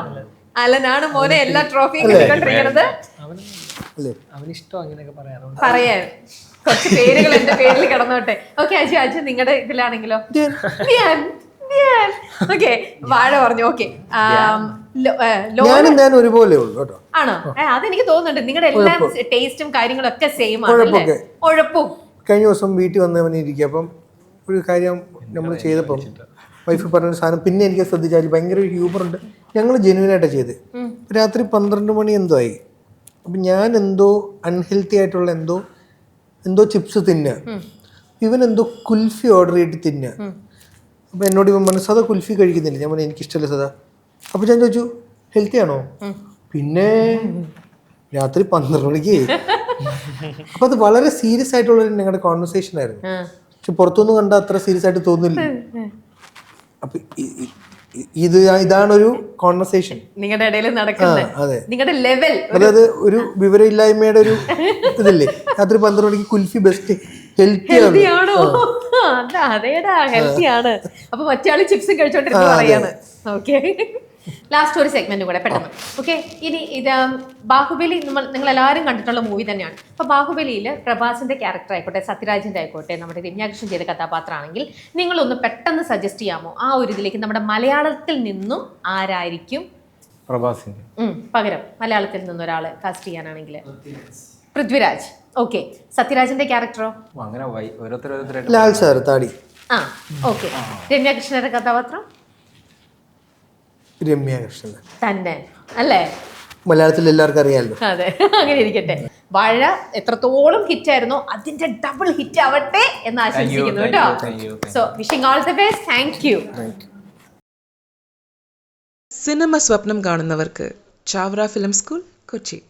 അലനാണ് മോനെ എല്ലാ ട്രോഫിയും കിട്ടിക്കൊണ്ടിരിക്കുന്നത്. അവനിഷ്ടം അങ്ങനെയൊക്കെ പറയാറുണ്ട്. പറയാൻ കുറച്ച് പേരുകൾ എന്റെ പേരിൽ കിടന്നോട്ടെ. ഓക്കെ, അജു നിങ്ങളുടെ ഇതിലാണെങ്കിലോ? ഓക്കെ, വാഴ പറഞ്ഞു. ഓക്കെ, ഒരുപോലെ ആണോ? അതെനിക്ക് തോന്നുന്നുണ്ട്. നിങ്ങളുടെ എല്ലാ ടേസ്റ്റും കാര്യങ്ങളും ഒക്കെ സെയിം ആണ്. ഉഴപ്പും. കഴിഞ്ഞ ദിവസം വീട്ടിൽ വന്നവനെ ഇരിക്കുക, അപ്പം ഒരു കാര്യം നമ്മൾ ചെയ്തപ്പം വൈഫ് പറഞ്ഞൊരു സാധനം പിന്നെ എനിക്ക് ശ്രദ്ധിച്ചാൽ ഭയങ്കര ഒരു ഹ്യൂമറുണ്ട്. ഞങ്ങൾ ജെന്യൂനായിട്ടാണ് ചെയ്ത്. രാത്രി 12 മണി എന്തോ ആയി. അപ്പം ഞാൻ എന്തോ അൺഹെൽത്തി ആയിട്ടുള്ള എന്തോ ചിപ്സ് തിന്നുക. ഇവൻ എന്തോ കുൽഫി ഓർഡർ ചെയ്തിട്ട് തിന്നുക. അപ്പം എന്നോട് ഇവൻ പറഞ്ഞു, സദാ കുൽഫി കഴിക്കുന്നില്ല. ഞാൻ പറഞ്ഞു എനിക്കിഷ്ടമല്ല സദാ. അപ്പം ഞാൻ ചോദിച്ചു ഹെൽത്തി ആണോ? പിന്നെ രാത്രി 12 മണിക്ക്. അപ്പം അത് വളരെ സീരിയസ് ആയിട്ടുള്ള ഞങ്ങളുടെ കോൺവെർസേഷൻ ആയിരുന്നു. പക്ഷെ പുറത്തുനിന്ന് കണ്ടാൽ അത്ര സീരിയസ് ആയിട്ട് തോന്നില്ല. അപ്പൊ ഇതാണൊരു കോൺവെർസേഷൻ നിങ്ങളുടെ ഇടയിൽ നടക്കുന്നത്. നിങ്ങളുടെ ലെവൽ, അതായത് ഒരു വിവരമില്ലായ്മയുടെ ഒരു ഇതില്ലേ. രാത്രി 12 മണിക്ക് കുൽഫി ബെസ്റ്റ് ഹെൽത്തി ആണോ? അതേടാ, ഹെൽത്തി ആണ്. അപ്പൊ മറ്റേ ചിപ്സും കഴിച്ചോണ്ടിരുന്നു പറയാണ്. ഓക്കെ, ലാസ്റ്റ് ഒരു സെഗ്മെന്റ് കൂടെ പെട്ടെന്ന്. ഓക്കെ, ഇനി ഇത് ബാഹുബലി നിങ്ങൾ എല്ലാവരും കണ്ടിട്ടുള്ള മൂവി തന്നെയാണ്. അപ്പൊ ബാഹുബലിയിൽ പ്രഭാസിന്റെ ക്യാരക്ടർ ആയിക്കോട്ടെ, സത്യരാജിന്റെ ആയിക്കോട്ടെ, നമ്മുടെ രമ്യാകൃഷ്ണൻ ചെയ്ത കഥാപാത്രമാണെങ്കിൽ നിങ്ങളൊന്ന് പെട്ടെന്ന് സജസ്റ്റ് ചെയ്യാമോ ആ ഒരു ഇതിലേക്ക്? നമ്മുടെ മലയാളത്തിൽ നിന്നും ആരായിരിക്കും പ്രഭാസിന്റെ പകരം മലയാളത്തിൽ നിന്ന് ഒരാളെ കാസ്റ്റ് ചെയ്യാനാണെങ്കിൽ? പൃഥ്വിരാജ്. ഓക്കെ, സത്യരാജിന്റെ ക്യാരക്ടറോ? അങ്ങനെ ലാൽ സാർ താടി. ഓക്കെ, രമ്യാകൃഷ്ണന്റെ കഥാപാത്രം? രമ്യാകൃഷ്ണൻ തന്നെ അല്ലേ? മലയാളത്തിൽ എല്ലാവർക്കും അറിയാമല്ലോ. അതെ, അങ്ങനെ ഇരിക്കട്ടെ. വാഴ എത്രത്തോളം ഹിറ്റ് ആയിരുന്നോ അതിന്റെ ഡബിൾ ഹിറ്റ് ആവട്ടെ എന്ന് ആശംസിക്കുന്നു കേട്ടോ. So wishing all the best. Thank you. Cinema സ്വപ്നം കാണുന്നവർക്ക് ചാവറ ഫിലിം സ്കൂൾ, കൊച്ചി.